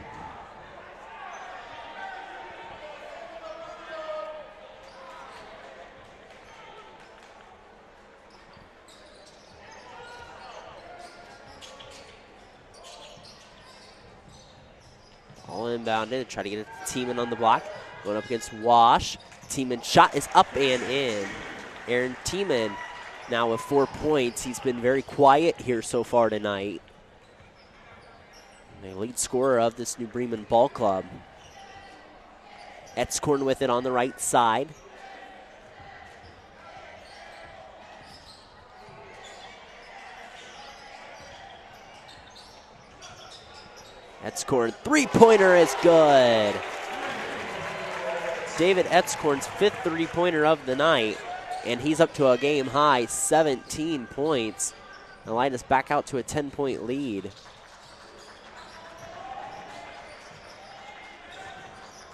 All inbounded. Try to get the team in on the block. Going up against Wash. Tiemann shot is up and in. Aaron Tiemann now with 4 points. He's been very quiet here so far tonight. The lead scorer of this New Bremen ball club. Etzkorn with it on the right side. Etzkorn, three-pointer is good. David Etzkorn's 5th three-pointer of the night, and he's up to a game-high 17 points. Elida's back out to a 10-point lead.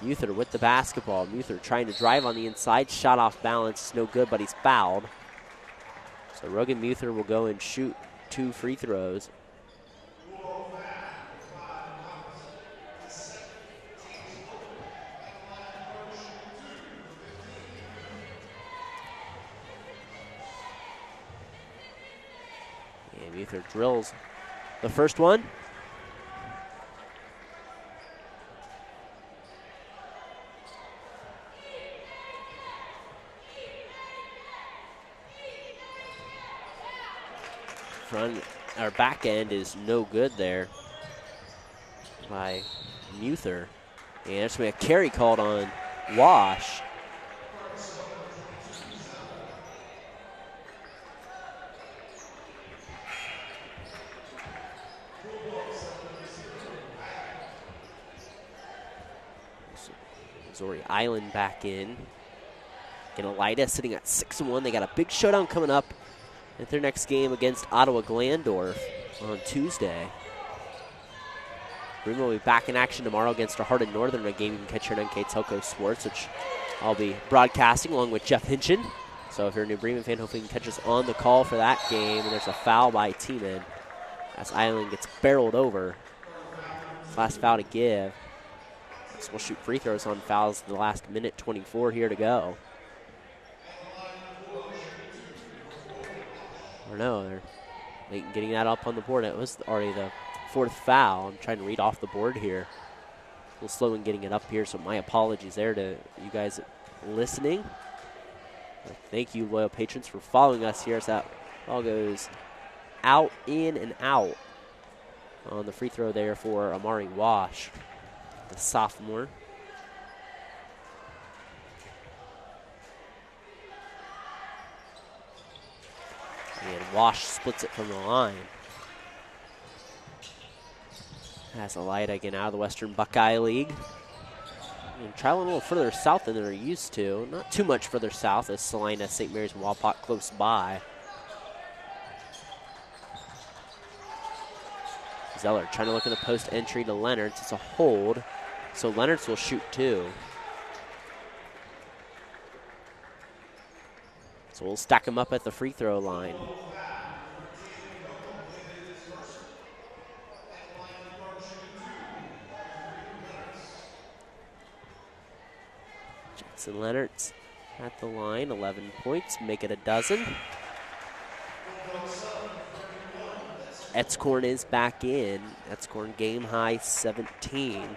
Muther with the basketball. Muther trying to drive on the inside. Shot off balance. It's no good, but he's fouled. So Rogan Muther will go and shoot 2 free throws. And Muther drills the first one. Front, our back end is no good there by Muther. And there's going to be a carry called on Wash. Missouri Island back in. And Elida sitting at 6-1. They got a big showdown coming up at their next game against Ottawa Glandorf on Tuesday. Bremen will be back in action tomorrow against a Hardin Northern, a game you can catch here on NK Telco Sports, which I'll be broadcasting along with Jeff Hinchin. So if you're a New Bremen fan, hopefully you can catch us on the call for that game. And there's a foul by Tiemann as Island gets barreled over. Last foul to give. So we'll shoot free throws on fouls in the last minute 24 here to go. Or no, they're getting that up on the board. It was already the 4th foul. I'm trying to read off the board here. A little slow in getting it up here, so my apologies there to you guys listening. But thank you, loyal patrons, for following us here as that ball goes out, in, and out on the free throw there for Amari Wash, the sophomore. And Wash splits it from the line. Has Elida again out of the Western Buckeye League. And traveling a little further south than they're used to. Not too much further south as Salina, St. Mary's, and Walpot close by. Zeller trying to look at the post entry to Leonards. It's a hold, so Leonards will shoot 2. So we'll stack him up at the free throw line. Jackson Leonards at the line, 11 points, make it a dozen. Etzkorn is back in. Etzkorn game high 17.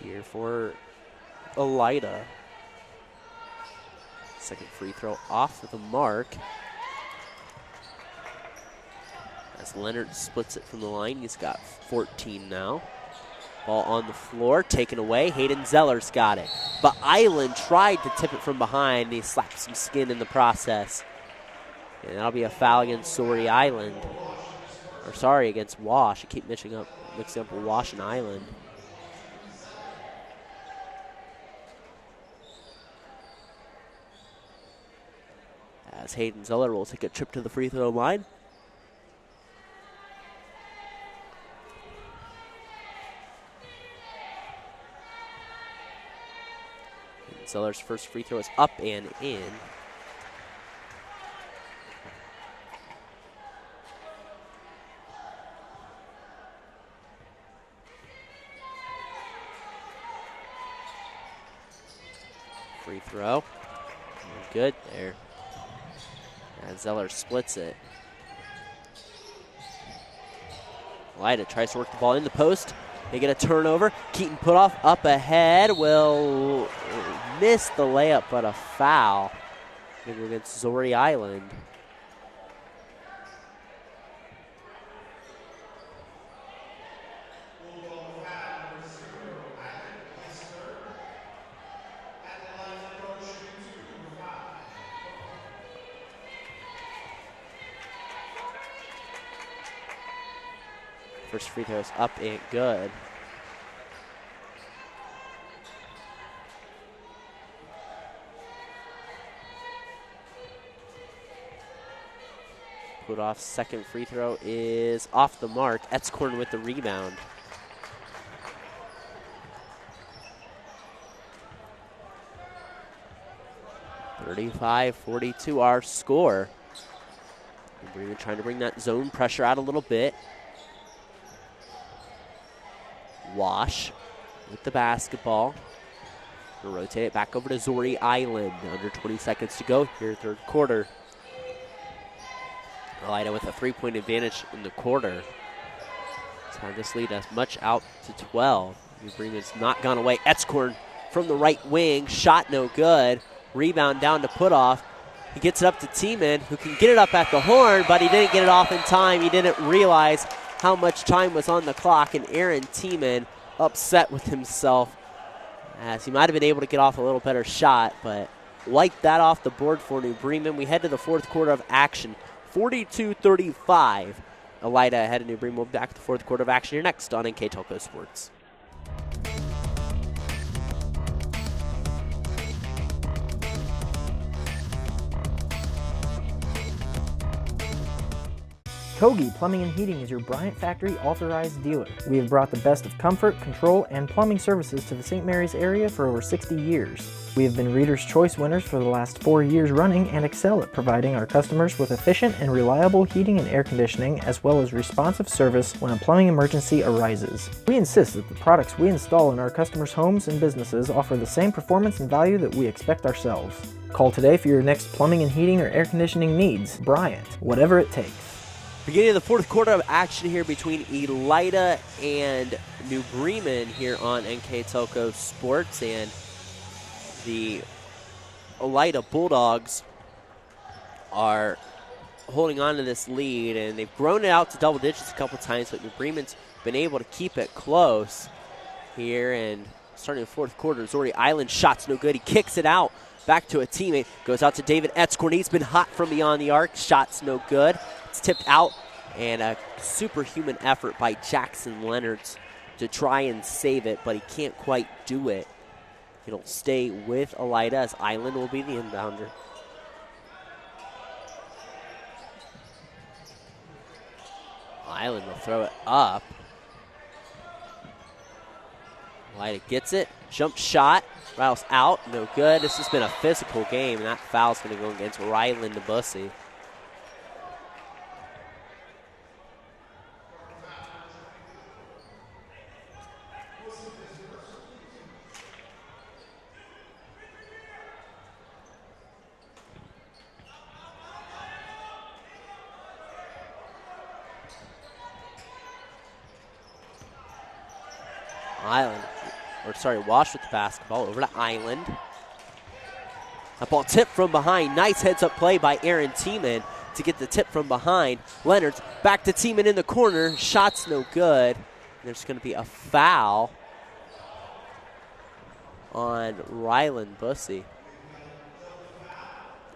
Here for Elida. Second free throw off the mark. As Leonard splits it from the line, he's got 14 now. Ball on the floor, taken away. Hayden Zeller's got it. But Island tried to tip it from behind. He slapped some skin in the process. And that'll be a foul against Missouri Island. Or sorry, against Wash. I keep mixing up Wash and Island. As Hayden Zeller will take a trip to the free throw line. Hayden Zeller's first free throw is up and in. Free throw. Good there. And Zeller splits it. Elida tries to work the ball in the post. They get a turnover. Keaton put off up ahead. Will miss the layup, but a foul against Zori Island. First free throw is up and good. Putoff's second free throw is off the mark. Etzkorn with the rebound. (35-42) our score. Bremen trying to bring that zone pressure out a little bit. Wash with the basketball. We'll rotate it back over to Zori Island. Under 20 seconds to go here, third quarter. Elida with a 3-point advantage in the quarter. It's hard this lead as much out to 12. New Bremen's not gone away. Etzkorn from the right wing. Shot no good. Rebound down to Putoff. He gets it up to Tiemann, who can get it up at the horn, but he didn't get it off in time. He didn't realize how much time was on the clock, and Aaron Tiemann upset with himself as he might have been able to get off a little better shot, but wiped that off the board for New Bremen. We head to the fourth quarter of action. 42-35. Elida ahead of New Bremen. We'll be back to the fourth quarter of action here next on NK Telco Sports. Kogi Plumbing and Heating is your Bryant Factory authorized dealer. We have brought the best of comfort, control, and plumbing services to the St. Mary's area for over 60 years. We have been Reader's Choice winners for the last 4 years running and excel at providing our customers with efficient and reliable heating and air conditioning, as well as responsive service when a plumbing emergency arises. We insist that the products we install in our customers' homes and businesses offer the same performance and value that we expect ourselves. Call today for your next plumbing and heating or air conditioning needs. Bryant, whatever it takes. Beginning of the fourth quarter of action here between Elida and New Bremen here on NK Telco Sports, and the Elida Bulldogs are holding on to this lead, and they've grown it out to double digits a couple times, but New Bremen's been able to keep it close here. And starting the fourth quarter, Zori Island shot's no good. He kicks it out back to a teammate, goes out to David Etzkorn. He's been hot from beyond the arc. Shot's no good. It's tipped out, and a superhuman effort by Jackson Leonards to try and save it, but he can't quite do it. It'll stay with Elida as Island will be the inbounder. Island will throw it up. Elida gets it. Jump shot. Riles out. No good. This has been a physical game, and that foul's going to go against Ryland Bussey. Wash with the basketball over to Island. That ball tipped from behind. Nice heads-up play by Aaron Tiemann to get the tip from behind. Leonards back to Tiemann in the corner. Shot's no good. There's going to be a foul on Ryland Bussey.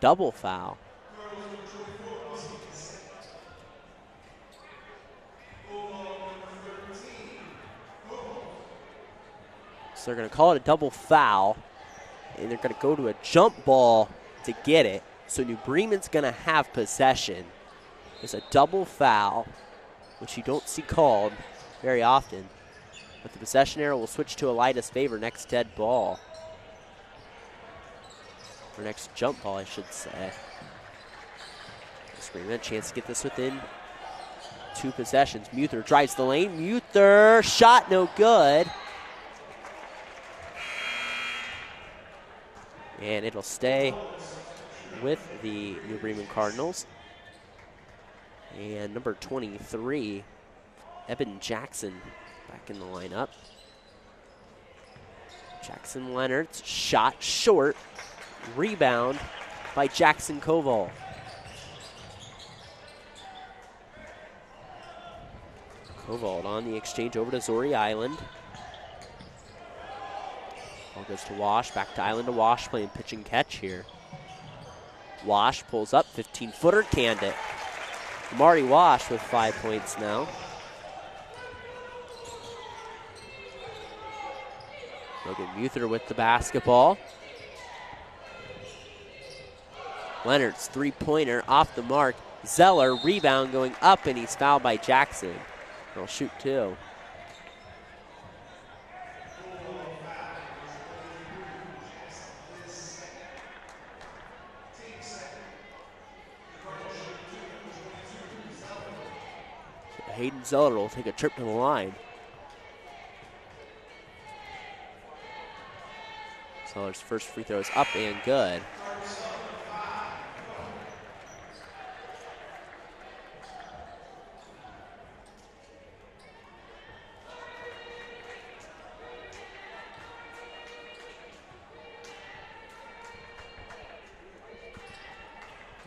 Double foul. So they're going to call it a double foul, and they're going to go to a jump ball to get it. So New Bremen's going to have possession. It's a double foul, which you don't see called very often. But the possession arrow will switch to Elida's favor. Next dead ball. Or next jump ball, I should say. Bremen a chance to get this within 2 possessions. Muther drives the lane. Muther, shot no good. And it'll stay with the New Bremen Cardinals. And number 23, Eben Jackson, back in the lineup. Jackson Leonard's shot short. Rebound by Jackson Koval. Koval on the exchange over to Zori Island. Ball goes to Wash, back to Island to Wash, playing pitch and catch here. Wash pulls up, 15-footer, canned it. Marty Wash with 5 points now. Logan Muther with the basketball. Leonard's three-pointer off the mark. Zeller, rebound going up, and he's fouled by Jackson. He'll shoot two. Hayden Zeller will take a trip to the line. Zeller's first free throw is up and good.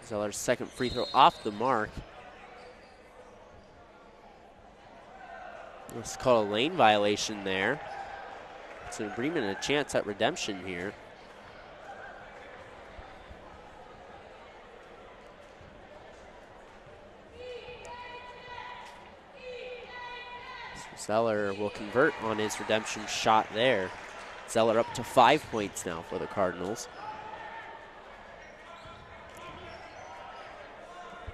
Zeller's second free throw off the mark. It's called a lane violation there. So Bremen a chance at redemption here. So Zeller will convert on his redemption shot there. Zeller up to 5 points now for the Cardinals.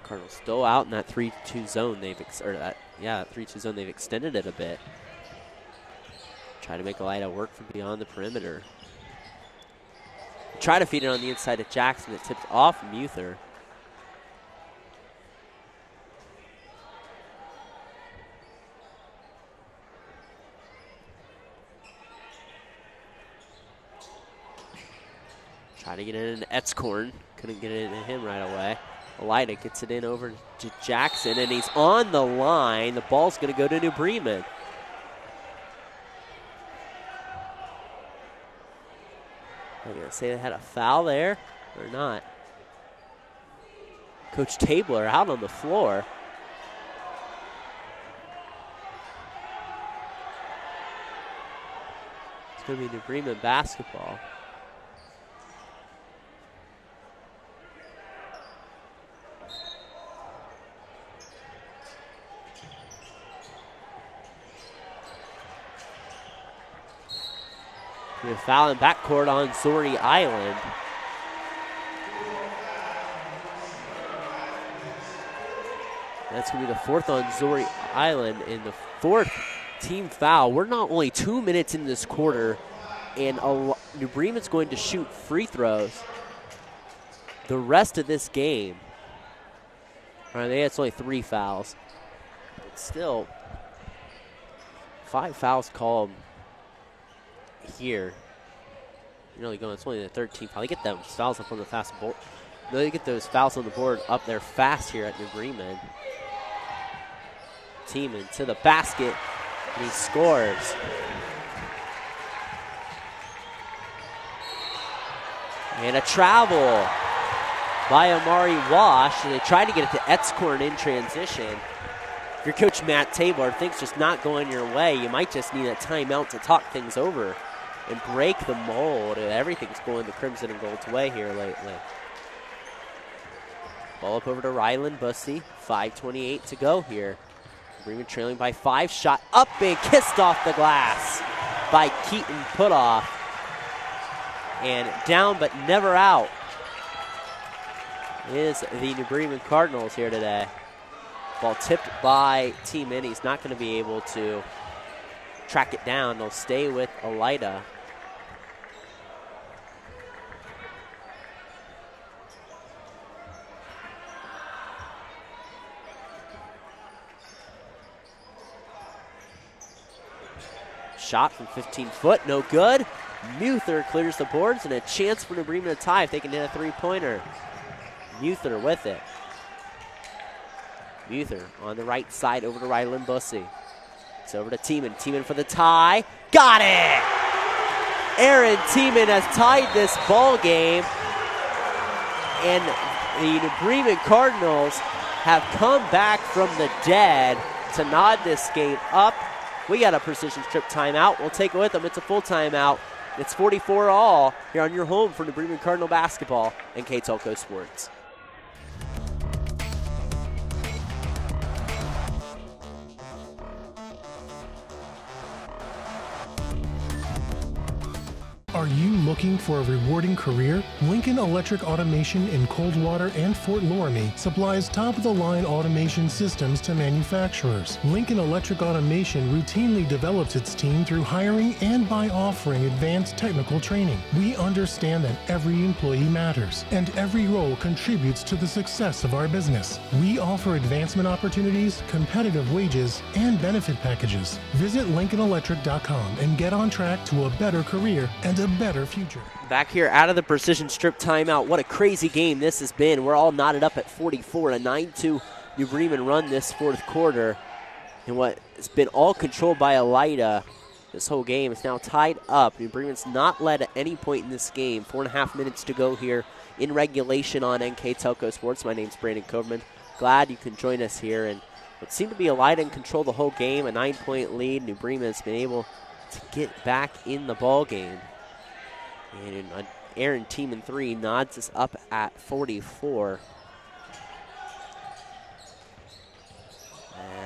Cardinals still out in that 3-2 zone. They've 3-2 zone. They've extended it a bit. Try to make Elida work from beyond the perimeter. Try to feed it on the inside of Jackson. It tipped off Muther. Try to get it into Etzkorn. Couldn't get it into him right away. Elida gets it in over to Jackson, and he's on the line. The ball's going to go to New Bremen. I'm going to say they had a foul there or not. Coach Tabler out on the floor. It's going to be New Bremen basketball. A foul in backcourt on Zori Island. That's going to be the fourth on Zori Island and the fourth team foul. We're not only 2 minutes in this quarter, and New Bremen's going to shoot free throws the rest of this game. All right, it's only 3 fouls. But still, 5 fouls called here. You're really going, it's only the 13th foul. They get those fouls up on the fast board. They get those fouls on the board up there fast here at New Bremen. Team into the basket, and he scores. And a travel by Amari Wash, and they tried to get it to Etzkorn in transition. If your coach Matt Tabor thinks just not going your way, you might just need a timeout to talk things over and break the mold. Everything's going the Crimson and Gold's way here lately. Ball up over to Ryland Bussey. 5:28 to go here. Bremen trailing by 5. Shot up and kissed off the glass by Keaton Putoff. And down but never out is the New Bremen Cardinals here today. Ball tipped by Team In. He's not going to be able to track it down. They'll stay with Elida. Shot from 15 foot, no good. Muther clears the boards, and a chance for New Bremen to tie if they can hit a three-pointer. Muther with it. Muther on the right side over to Ryland Bussey. It's over to Tiemann. Tiemann for the tie. Got it! Aaron Tiemann has tied this ball game. And the Bremen Cardinals have come back from the dead to nod this game up. We got a precision strip timeout. We'll take it with them. It's a full timeout. It's 44-all here on your home for New Bremen Cardinal basketball and K-Telco Sports. Are you looking for a rewarding career? Lincoln Electric Automation in Coldwater and Fort Loramie supplies top-of-the-line automation systems to manufacturers. Lincoln Electric Automation routinely develops its team through hiring and by offering advanced technical training. We understand that every employee matters, and every role contributes to the success of our business. We offer advancement opportunities, competitive wages, and benefit packages. Visit LincolnElectric.com and get on track to a better career and a better future. Back here out of the precision strip timeout. What a crazy game this has been. We're all knotted up at 44. A 9-2 New Bremen run this fourth quarter. And what has been all controlled by Elida this whole game is now tied up. New Bremen's not led at any point in this game. 4.5 minutes to go here in regulation on NK Telco Sports. My name's Brandon Coverman. Glad you can join us here. And it seemed to be Elida in control the whole game. A 9-point lead. New Bremen has been able to get back in the ball game. And an Aaron Tiemann 3 nods us up at 44.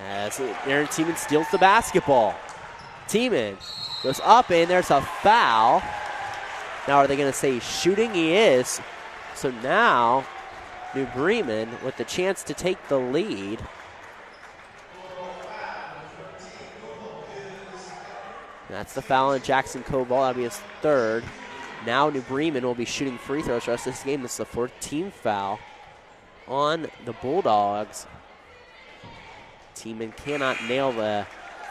As Aaron Tiemann steals the basketball. Tiemann goes up, and there's a foul. Now, are they going to say shooting? He is. So now, New Bremen with the chance to take the lead. That's the foul on Jackson Cobalt. That'll be his third. Now New Bremen will be shooting free throws for the rest of this game. This is the fourth team foul on the Bulldogs. Tiemann cannot nail the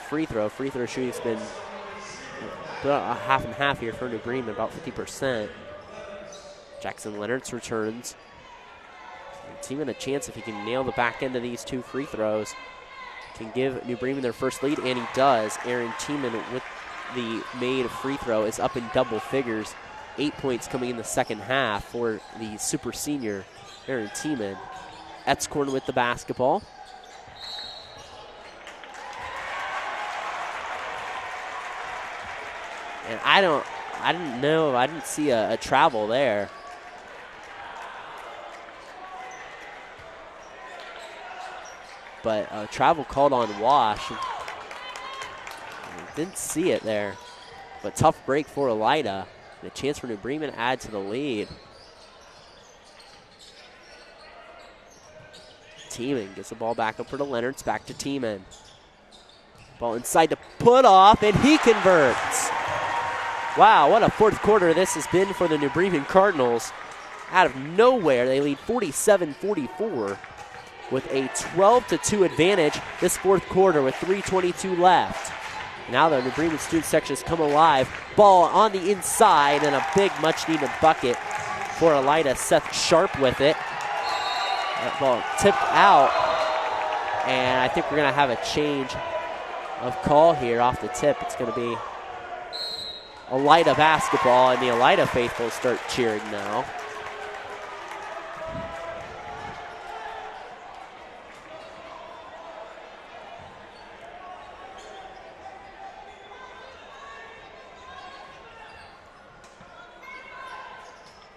free throw. Free throw shooting's been a half and half here for New Bremen, about 50%. Jackson Leonards returns. Tiemann a chance if he can nail the back end of these two free throws. Can give New Bremen their first lead, and he does. Aaron Tiemann with the made free throw is up in double figures. 8 points coming in the second half for the super senior Aaron Tiemann. Etzkorn with the basketball. And I didn't see a travel there. But a travel called on Wash. Didn't see it there. But tough break for Elida. And a chance for New Bremen to add to the lead. Tiemann gets the ball back up for the Leonards. Back to Tiemann. Ball inside to put off, and he converts. Wow, what a fourth quarter this has been for the New Bremen Cardinals. Out of nowhere, they lead 47-44 with a 12-2 advantage this fourth quarter with 3:22 left. Now the New Bremen student section has come alive. Ball on the inside and a big much-needed bucket for Elida. Seth Sharp with it. That ball tipped out, and I think we're going to have a change of call here off the tip. It's going to be Elida basketball, and the Elida faithful start cheering now.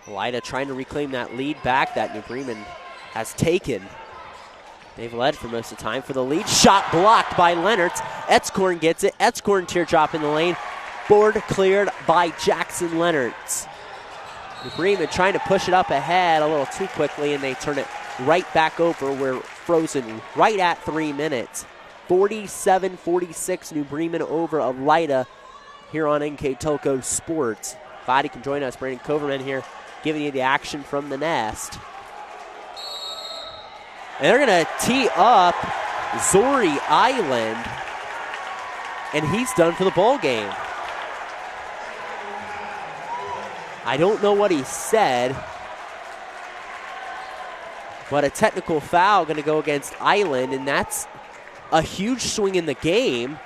Elida trying to reclaim that lead back that New Bremen has taken. They've led for most of the time for the lead. Shot blocked by Leonards. Etzkorn gets it. Etzkorn teardrop in the lane. Board cleared by Jackson Leonards. New Bremen trying to push it up ahead a little too quickly, and they turn it right back over. We're frozen right at 3 minutes. 47-46 New Bremen over Elida here on NK Telco Sports. Glad you can join us. Brandon Coverman here giving you the action from the nest. And they're going to tee up Zori Island, and he's done for the ball game. I don't know what he said, but a technical foul going to go against Island, and that's a huge swing in the game.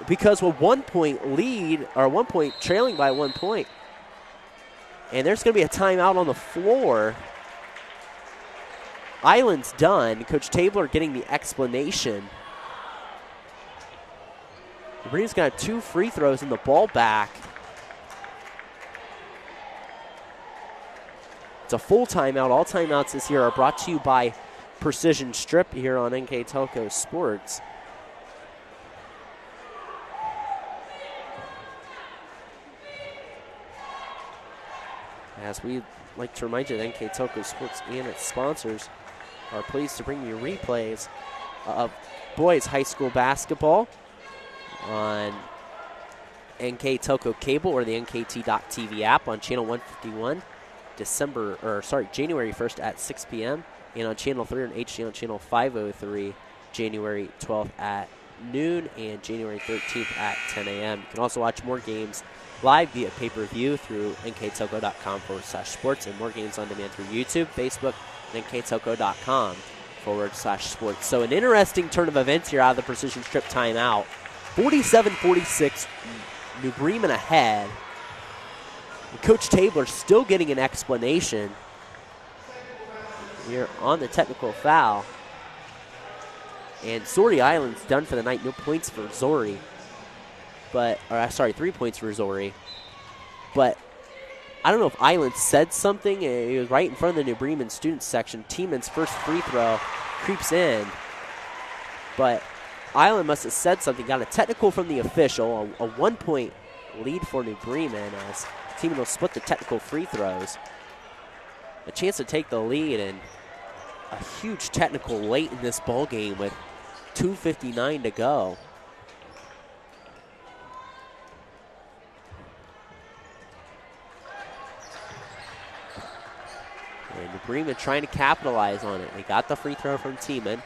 because with 1 point lead, or 1 point trailing by 1 point, and there's going to be a timeout on the floor. Island's done. Coach Tabler getting the explanation. Bremen's got 2 free throws and the ball back. It's a full timeout. All timeouts this year are brought to you by Precision Strip here on NK Telco Sports. As we like to remind you that NK Telco Sports and its sponsors are pleased to bring you replays of boys high school basketball on NK Telco Cable or the NKT.TV app on channel 151 January 1st at 6 p.m. and on channel 3 on HD on channel 503 January 12th at noon and January 13th at 10 a.m. You can also watch more games live via pay-per-view through nktelco.com/sports and more games on demand through YouTube, Facebook, and nktelco.com/sports. So an interesting turn of events here out of the Precision Strip timeout. 47-46, New Bremen ahead. And Coach Tabler still getting an explanation here on the technical foul. And Zori Island's done for the night. No points for Zori. 3 points for Zori. But I don't know if Island said something. It was right in front of the New Bremen students section. Tieman's first free throw creeps in. But Island must have said something. Got a technical from the official. A 1 point lead for New Bremen as Tiemann will split the technical free throws. A chance to take the lead and a huge technical late in this ball game with 2:59 to go. And New Bremen trying to capitalize on it. They got the free throw from Tiemann.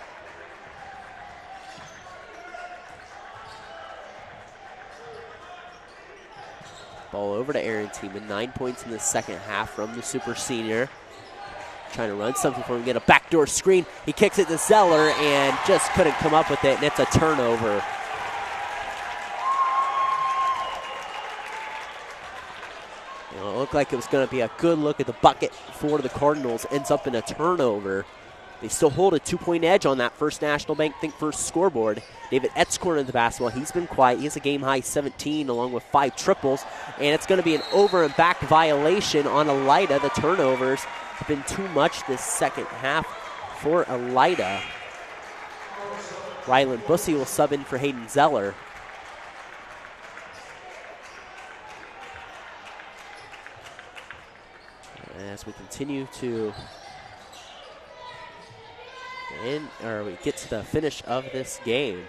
Ball over to Aaron Tiemann. 9 points in the second half from the super senior. Trying to run something for him, get a backdoor screen. He kicks it to Zeller and just couldn't come up with it, and it's a turnover. It looked like it was going to be a good look at the bucket for the Cardinals. Ends up in a turnover. They still hold a 2-point edge on that First National Bank Think First scoreboard. David Etzkorn in the basketball. He's been quiet. He has a game-high 17 along with 5 triples. And it's going to be an over and back violation on Elida. The turnovers have been too much this second half for Elida. Rylan Bussey will sub in for Hayden Zeller. As we continue to we get to the finish of this game.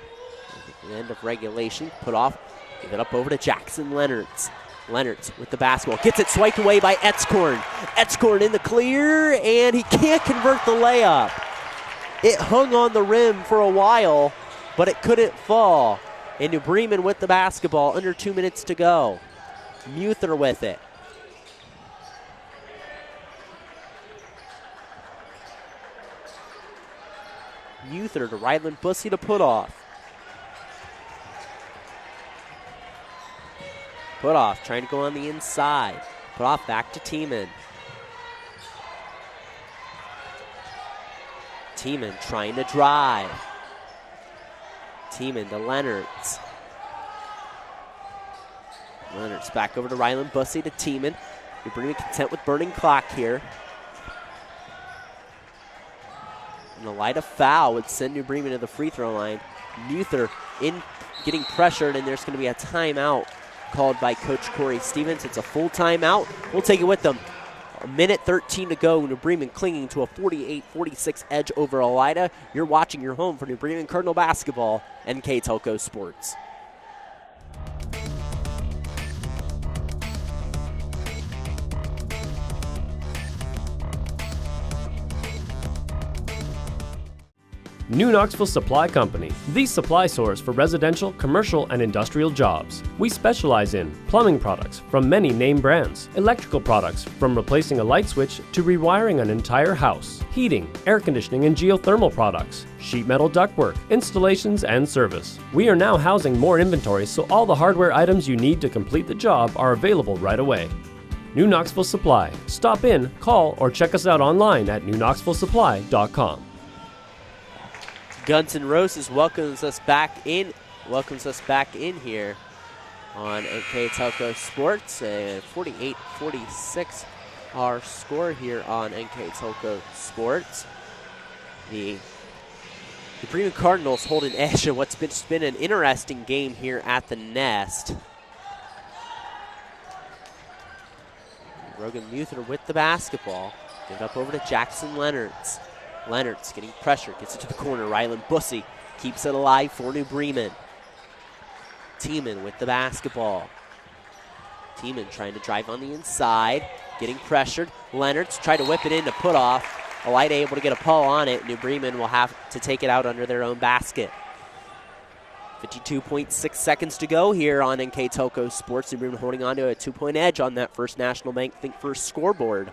At the end of regulation, put off, give it up over to Jackson Leonards. Leonards with the basketball, gets it swiped away by Etzkorn. Etzkorn in the clear, and he can't convert the layup. It hung on the rim for a while, but it couldn't fall. And New Bremen with the basketball, under 2 minutes to go. Muther with it. Muther to Ryland Bussey to put off. Put off, trying to go on the inside. Put off back to Tiemann. Tiemann trying to drive. Tiemann to Leonards. Leonards back over to Ryland Bussey to Tiemann. New Bremen content with burning clock here. And the light of foul would send New Bremen to the free throw line. Muther in getting pressured, and there's going to be a timeout called by Coach Corey Stevens. It's a full timeout. We'll take it with them. A minute 13 to go. New Bremen clinging to a 48-46 edge over Elida. You're watching your home for New Bremen Cardinal basketball, NK Telco Sports. New Knoxville Supply Company, the supply source for residential, commercial, and industrial jobs. We specialize in plumbing products from many name brands, electrical products from replacing a light switch to rewiring an entire house, heating, air conditioning, and geothermal products, sheet metal ductwork, installations, and service. We are now housing more inventory, so all the hardware items you need to complete the job are available right away. New Knoxville Supply. Stop in, call, or check us out online at newknoxvillesupply.com. Guns N' Roses welcomes us back in here on NK Telco Sports. A 48-46 our score here on NK Telco Sports. The Bremen Cardinals hold an edge in what's been an interesting game here at the Nest. Rogan Muther with the basketball. Give it up over to Jackson Leonards. Leonards getting pressure, gets it to the corner. Rylan Bussey keeps it alive for New Bremen. Tiemann with the basketball. Tiemann trying to drive on the inside, getting pressured. Leonards tried to whip it in to put off. Elida able to get a pull on it. New Bremen will have to take it out under their own basket. 52.6 seconds to go here on NK Telco Sports. New Bremen holding on to a 2-point edge on that First National Bank Think First scoreboard.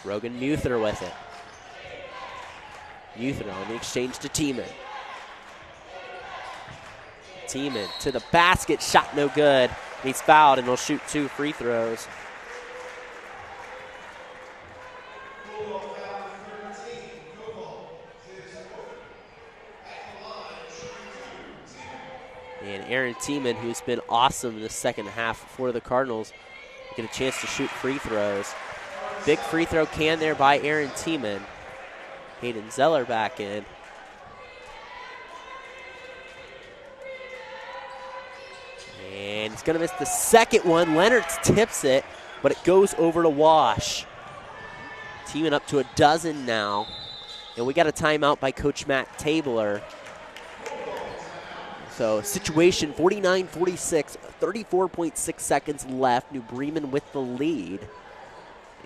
Rogan Muther with it. Muther on the exchange to Tiemann. Tiemann to the basket, shot no good. He's fouled and he'll shoot 2 free throws. And Aaron Tiemann, who's been awesome in the second half for the Cardinals, get a chance to shoot free throws. Big free throw can there by Aaron Tiemann. Hayden Zeller back in. And he's going to miss the second one. Leonards tips it, but it goes over to Wash. Tiemann up to a dozen now. And we got a timeout by Coach Matt Tabler. So situation 49-46, 34.6 seconds left. New Bremen with the lead.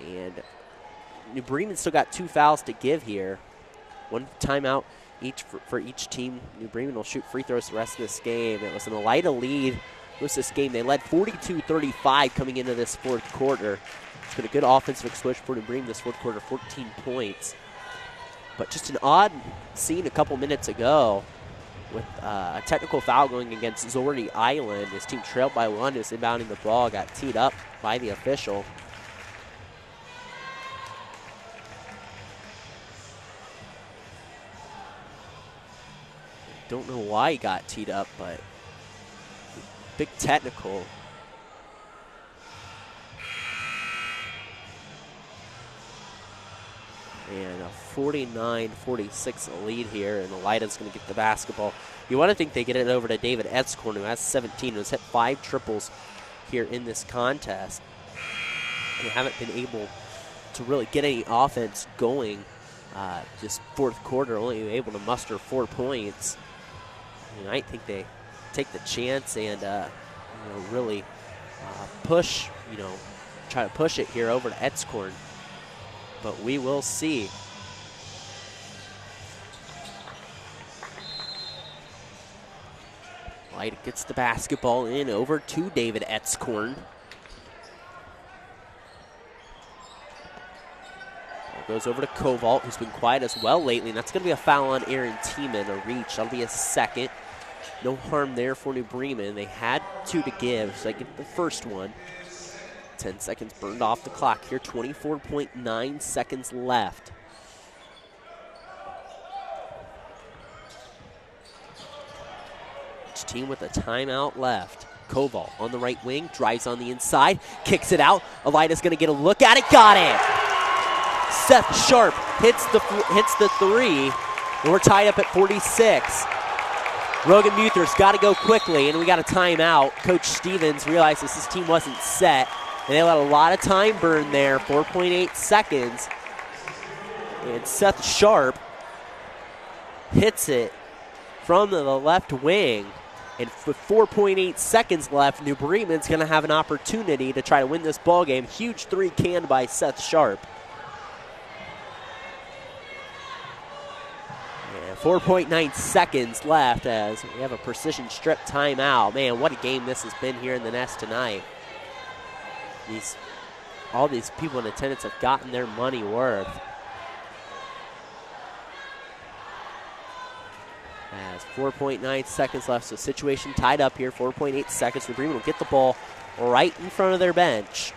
And New Bremen still got 2 fouls to give here. 1 timeout each for each team. New Bremen will shoot free throws the rest of this game. It was an Elida lead most of this game. They led 42-35 coming into this fourth quarter. It's been a good offensive explosion for New Bremen this fourth quarter, 14 points. But just an odd scene a couple minutes ago with a technical foul going against Zordy Island. His team trailed by 1 as inbounding the ball, got teed up by the official. Don't know why he got teed up, but big technical. And a 49-46 lead here, and Elida's going to get the basketball. You want to think they get it over to David Etzkorn, who has 17, who's hit 5 triples here in this contest. They haven't been able to really get any offense going this fourth quarter, only able to muster 4 points. And I think they take the chance and really push, try to push it here over to Etzkorn. But we will see. Light gets the basketball in over to David Etzkorn. Goes over to Kovault, who's been quiet as well lately, and that's going to be a foul on Aaron Tiemann, a reach. That'll be a second. No harm there for New Bremen. They had 2 to give, so they get the first one. 10 seconds burned off the clock here, 24.9 seconds left. Each team with a timeout left. Koval on the right wing, drives on the inside, kicks it out. Elida's going to get a look at it, got it! Seth Sharp hits the 3, and we're tied up at 46. Rogan Muther's got to go quickly, and we got a timeout. Coach Stevens realizes his team wasn't set, and they let a lot of time burn there, 4.8 seconds. And Seth Sharp hits it from the left wing. And with 4.8 seconds left, New Bremen's going to have an opportunity to try to win this ball game. Huge three canned by Seth Sharp. And 4.9 seconds left as we have a precision strip timeout. Man, what a game this has been here in the Nest tonight. All these people in attendance have gotten their money worth. As 4.9 seconds left, so situation tied up here, 4.8 seconds. New Bremen will get the ball right in front of their bench.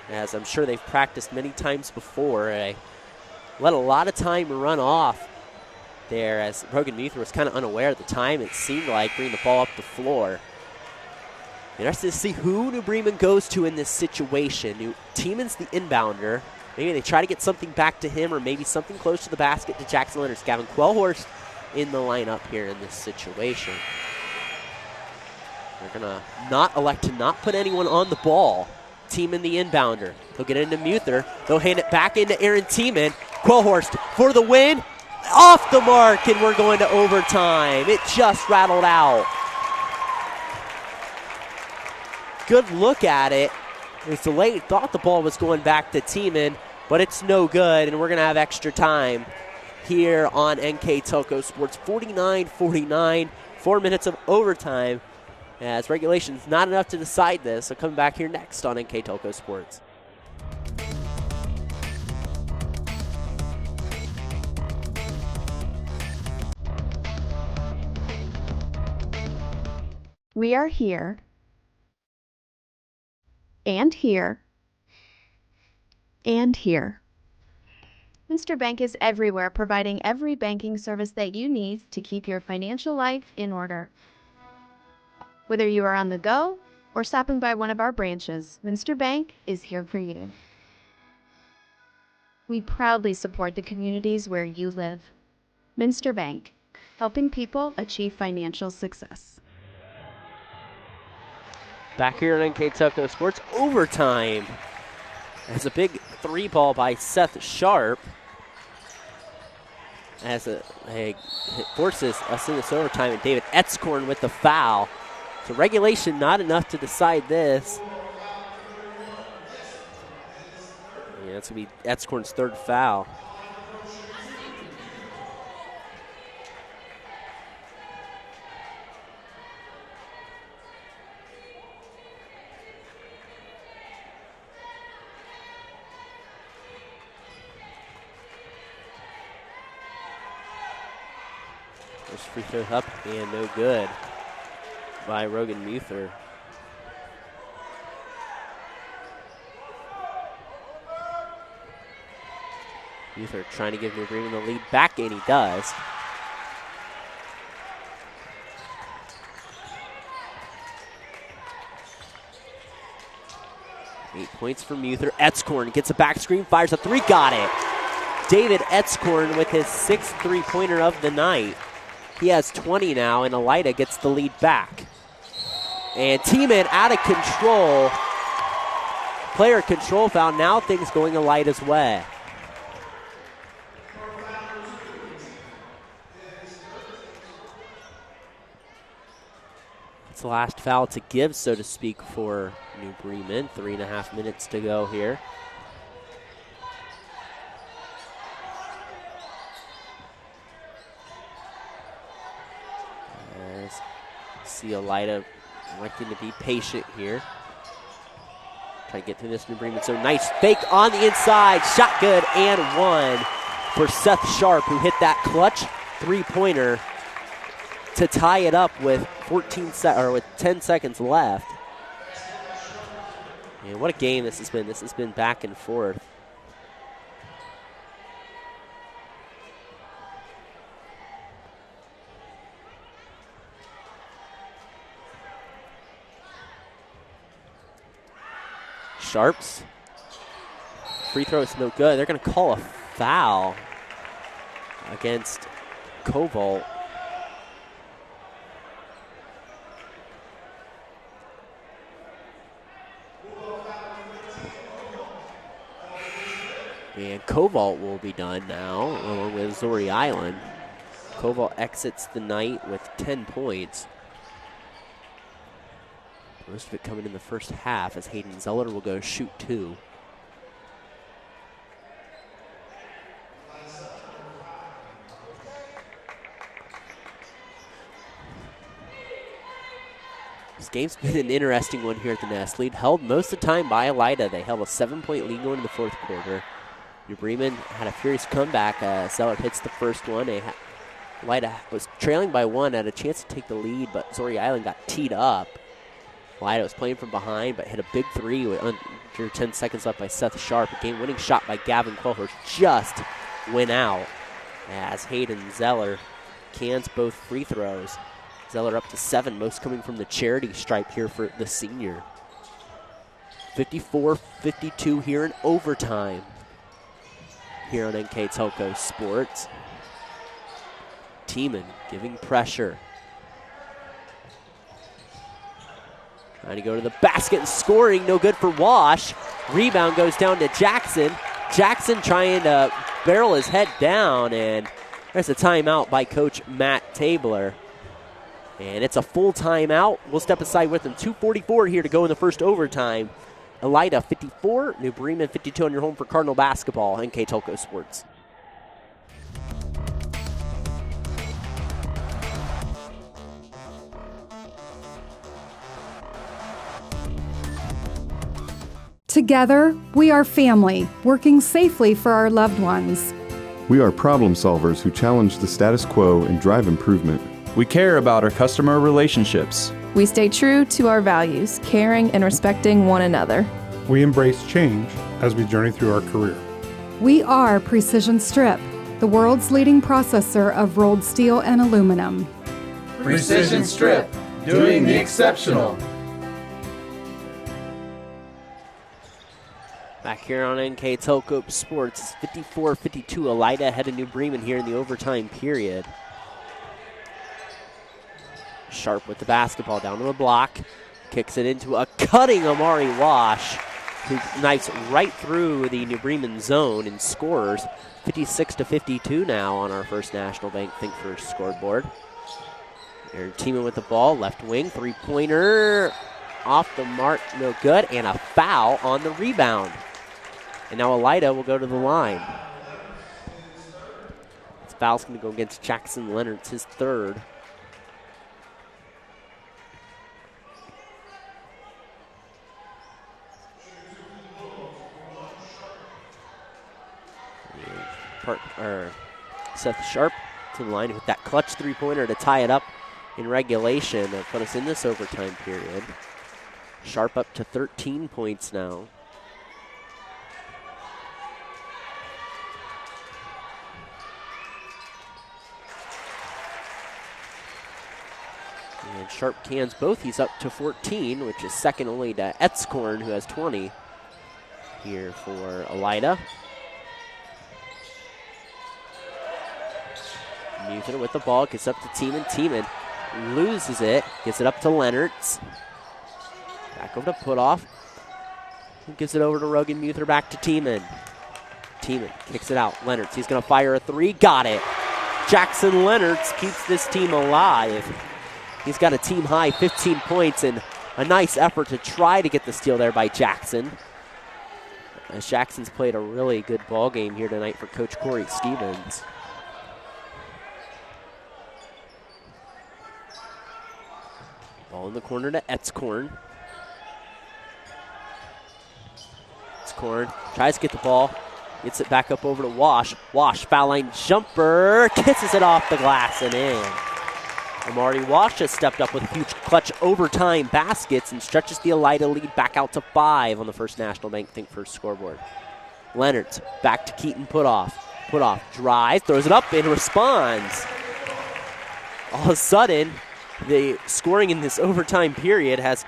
As I'm sure they've practiced many times before. They let a lot of time run off there as Rogan Muther was kind of unaware at the time. It seemed like bringing the ball up the floor. Interested to see who New Bremen goes to in this situation. New Tieman's the inbounder. Maybe they try to get something back to him or maybe something close to the basket to Jackson Leonard. Gavin Quellhorst in the lineup here in this situation. They're going to elect to not put anyone on the ball. Tiemann the inbounder. They'll get into Muther. They'll hand it back into Aaron Tiemann. Quellhorst for the win. Off the mark, and we're going to overtime. It just rattled out. Good look at it. It was delayed. Thought the ball was going back to Tiemann, but it's no good, and we're going to have extra time here on NK Telco Sports. 49-49, 4 minutes of overtime, as regulation's not enough to decide this. So coming back here next on NK Telco Sports. We are here, and here, and here. Mr. Bank is everywhere, providing every banking service that you need to keep your financial life in order. Whether you are on the go or stopping by one of our branches, Minster Bank is here for you. We proudly support the communities where you live. Minster Bank, helping people achieve financial success. Back here on NK Telco Sports, overtime. There's a big three ball by Seth Sharp. As it forces us in this overtime, and David Etzkorn with the foul. So regulation not enough to decide this. Yeah, it's going to be Etzkorn's third foul. First free throw up and no good by Rogan Muther. Muther trying to give New Bremen the lead back, and he does. Eight points for Muther. Etzkorn gets a back screen, fires a three, got it. David Etzkorn with his sixth three-pointer of the night. He has 20 now, and Elida gets the lead back. And Tiemann out of control. Player control foul. Now things going Elida's way. It's the last foul to give, so to speak, for New Bremen. 3.5 minutes to go here. See Elida electing to be patient here. Try to get through this New Bremen. So nice fake on the inside. Shot good and one for Seth Sharp, who hit that clutch three-pointer to tie it up with 10 seconds left. And what a game this has been. This has been back and forth. Sharps. Free throw is no good. They're going to call a foul against Koval. And Koval will be done now, along with Zori Island. Koval exits the night with 10 points. Most of it coming in the first half as Hayden Zeller will go shoot 2. This game's been an interesting one here at the Nest. Lead held most of the time by Elida. They held a 7-point lead going into the fourth quarter. New Bremen had a furious comeback. Zeller hits the first one. Elida was trailing by 1, had a chance to take the lead, but Zori Island got teed up. Elida was playing from behind, but hit a big 3 with under 10 seconds left by Seth Sharp. A game-winning shot by Gavin Quellhurst just went out as Hayden Zeller cans both free throws. Zeller up to 7, most coming from the charity stripe here for the senior. 54-52 here in overtime here on NK Telco Sports. Tiemann giving pressure. Trying to go to the basket and scoring, no good for Wash. Rebound goes down to Jackson. Jackson trying to barrel his head down, and there's a timeout by Coach Matt Tabler. And it's a full timeout. We'll step aside with them. 2:44 here to go in the first overtime. Elida 54, New Bremen 52 on your home for Cardinal basketball. NK Telco Sports. Together, we are family, working safely for our loved ones. We are problem solvers who challenge the status quo and drive improvement. We care about our customer relationships. We stay true to our values, caring and respecting one another. We embrace change as we journey through our career. We are Precision Strip, the world's leading processor of rolled steel and aluminum. Precision Strip, doing the exceptional. Back here on NK Telco Sports, 54-52. Elida ahead of New Bremen here in the overtime period. Sharp with the basketball down to the block. Kicks it into a cutting Amari Wash, who knifes right through the New Bremen zone and scores. 56-52 now on our First National Bank Think First scoreboard. They're teaming with the ball, left wing, three-pointer off the mark, no good, and a foul on the rebound. And now Elida will go to the line. This foul's going to go against Jackson Leonard's, his third. Seth Sharp to the line with that clutch three-pointer to tie it up in regulation that put us in this overtime period. Sharp up to 13 points now. And Sharp cans both. He's up to 14, which is second only to Etzkorn, who has 20 here for Elida. Muther with the ball, gets up to Tiemann. Tiemann loses it, gets it up to Leonards. Back over to Putoff. Gives it over to Rogan Muther, back to Tiemann. Tiemann kicks it out. Leonards, he's going to fire a three. Got it. Jackson Leonards keeps this team alive. He's got a team-high 15 points and a nice effort to try to get the steal there by Jackson. As Jackson's played a really good ball game here tonight for Coach Corey Stevens. Ball in the corner to Etzkorn. Etzkorn tries to get the ball. Gets it back up over to Wash. Wash, foul line jumper. Kisses it off the glass and in. Amari Wash has stepped up with huge clutch overtime baskets and stretches the Elida lead back out to 5 on the First National Bank Think First scoreboard. Leonards back to Keaton Putoff. Putoff drives, throws it up, and responds. All of a sudden, the scoring in this overtime period has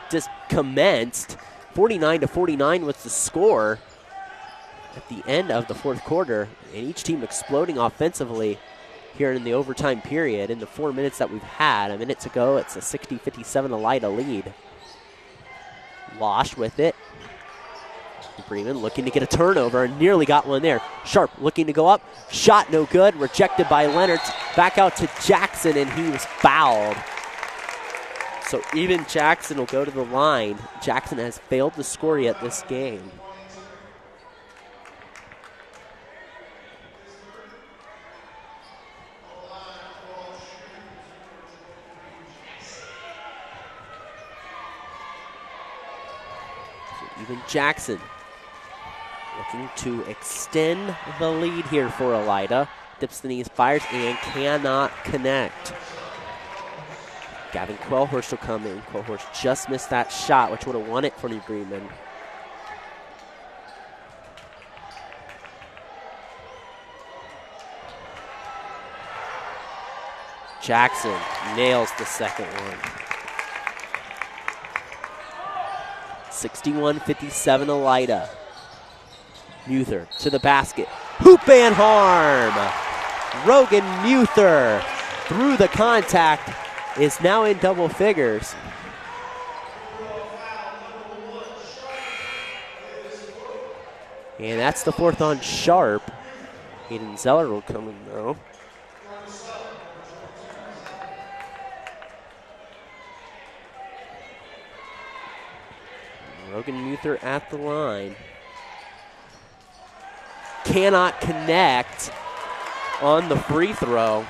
just commenced. 49-49 was the score at the end of the fourth quarter, and each team exploding offensively here in the overtime period. In the 4 minutes that we've had, a minute to go, it's a 60-57 Elida lead. Wash with it. Bremen looking to get a turnover and nearly got one there. Sharp looking to go up. Shot no good. Rejected by Leonards. Back out to Jackson, and he was fouled. So even Jackson will go to the line. Jackson has failed to score yet this game. So even Jackson looking to extend the lead here for Elida. Dips the knees, fires, and cannot connect. Gavin Quellhorst will come in. Quellhorst just missed that shot, which would have won it for New Bremen. Jackson nails the second one. 61-57 Elida. Muther to the basket. Hoop and harm! Rogan Muther through the contact is now in double figures. And that's the fourth on Sharp. Hayden Zeller will come in though. Rogan Muther at the line. Cannot connect on the free throw.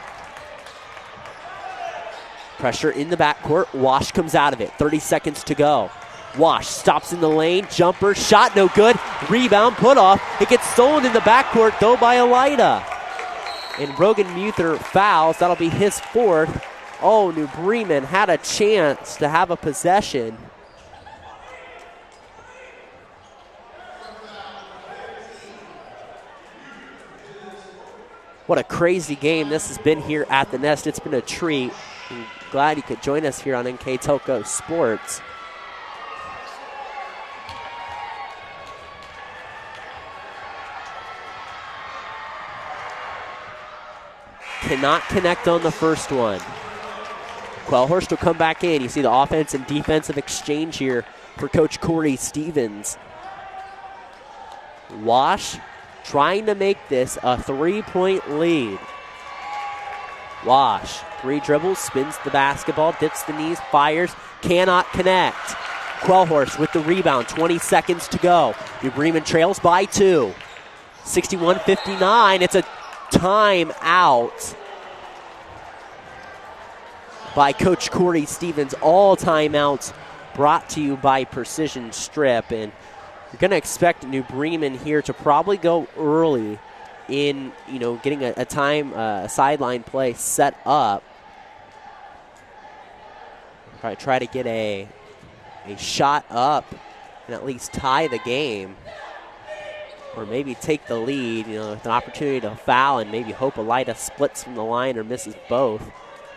Pressure in the backcourt. Wash comes out of it. 30 seconds to go. Wash stops in the lane. Jumper. Shot no good. Rebound put off. It gets stolen in the backcourt though by Elida. And Rogan Muther fouls. That'll be his fourth. Oh, New Bremen had a chance to have a possession. What a crazy game this has been here at the Nest. It's been a treat. I'm glad you could join us here on NK Telco Sports. Cannot connect on the first one. Quellhorst will come back in. You see the offense and defensive exchange here for Coach Corey Stevens. Wash trying to make this a 3-point lead. Wash, 3 dribbles, spins the basketball, dips the knees, fires, cannot connect. Quellhorst with the rebound, 20 seconds to go. New Bremen trails by 2. 61-59, it's a timeout by Coach Corey Stevens. All timeouts brought to you by Precision Strip, and you're going to expect New Bremen here to probably go early in, getting a sideline play set up. Probably try to get a shot up and at least tie the game. Or maybe take the lead, with an opportunity to foul and maybe hope Elida splits from the line or misses both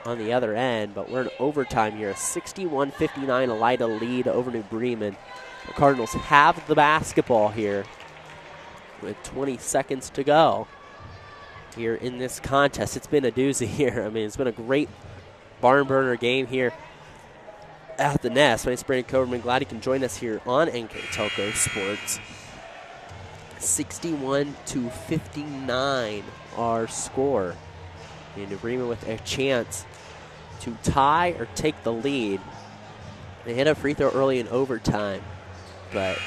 on the other end. But we're in overtime here. A 61-59 Elida lead over New Bremen. The Cardinals have the basketball here with 20 seconds to go here in this contest. It's been a doozy here. I mean, it's been a great barn burner game here at the Nest. My name's Brandon Coverman. Glad you can join us here on NK Telco Sports. 61-59 our score. And New Bremen with a chance to tie or take the lead. They hit a free throw early in overtime. But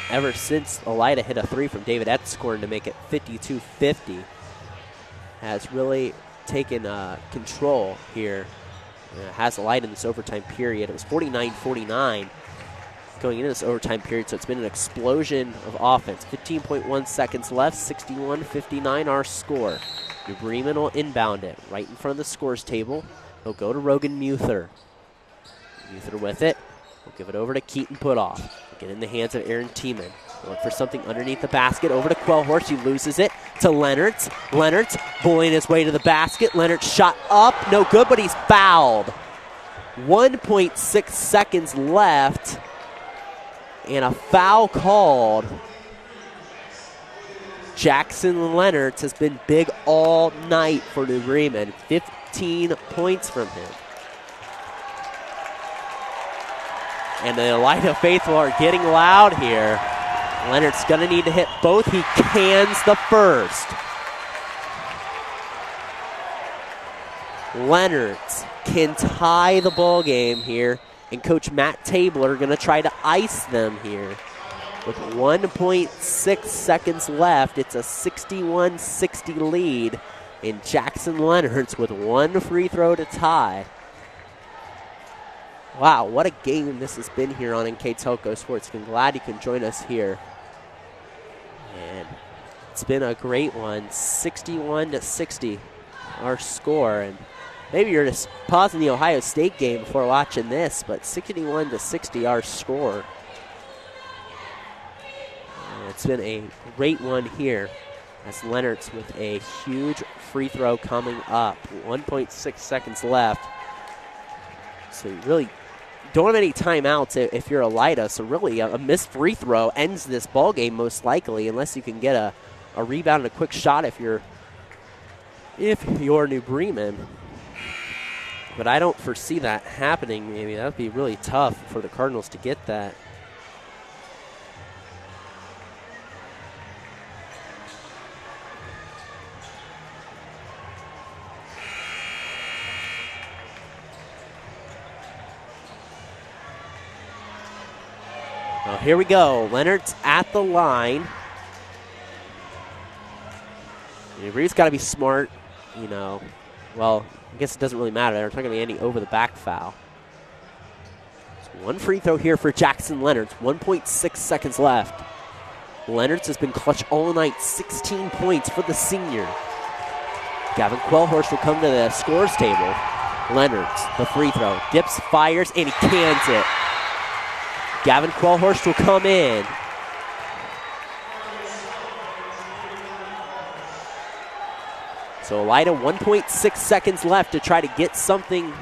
ever since Elida hit a 3 from David Etzkorn to make it 52-50, has really taken control here. Has Elida in this overtime period. It was 49-49 going into this overtime period, so it's been an explosion of offense. 15.1 seconds left, 61-59 our score. New Bremen will inbound it right in front of the scores table. He'll go to Rogan Muther. Muther with it. We'll give it over to Keaton Putoff. Get in the hands of Aaron Tiemann. Look for something underneath the basket. Over to Quellhorst. He loses it to Leonards. Leonards bullying his way to the basket. Leonards shot up. No good, but he's fouled. 1.6 seconds left. And a foul called. Jackson Leonards has been big all night for New Bremen. 15 points from him. And the Elida faithful are getting loud here. Leonard's going to need to hit both. He cans the first. Leonards can tie the ball game here and Coach Matt Tabler going to try to ice them here. With 1.6 seconds left, it's a 61-60 lead, and Jackson Leonard's with one free throw to tie. Wow, what a game this has been here on NK Telco Sports. I'm glad you can join us here. And it's been a great one, 61-60, our score. And maybe you're just pausing the Ohio State game before watching this, but 61-60, our score. And it's been a great one here as Leonard's with a huge free throw coming up. 1.6 seconds left. So you really don't have any timeouts if you're Elida. So really a missed free throw ends this ball game most likely, unless you can get a rebound and a quick shot if you're New Bremen. But I don't foresee that happening. Maybe that would be really tough for the Cardinals to get that. Well, here we go. Leonard's at the line. He's got to be smart, you know. Well, I guess it doesn't really matter. There's not going to be any over-the-back foul. So one free throw here for Jackson Leonard's. 1.6 seconds left. Leonard's has been clutch all night. 16 points for the senior. Gavin Quellhorst will come to the scores table. Leonard's, the free throw. Dips, fires, and he cans it. Gavin Quellhorst will come in. So Elida, 1.6 seconds left to try to get something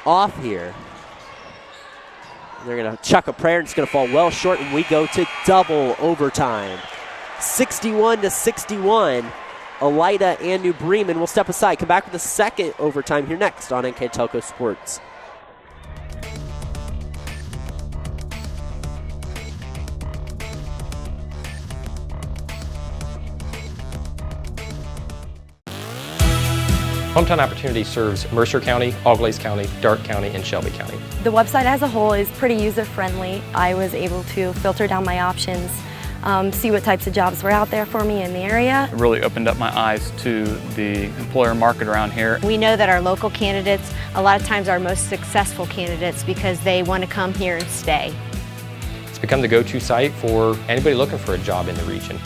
off here. They're going to chuck a prayer, and it's going to fall well short, and we go to double overtime. 61-61. Elida and New Bremen will step aside. Come back with the second overtime here next on NK Telco Sports. Hometown Opportunity serves Mercer County, Auglaize County, Darke County, and Shelby County. The website as a whole is pretty user-friendly. I was able to filter down my options, see what types of jobs were out there for me in the area. It really opened up my eyes to the employer market around here. We know that our local candidates, a lot of times, are our most successful candidates because they want to come here and stay. It's become the go-to site for anybody looking for a job in the region.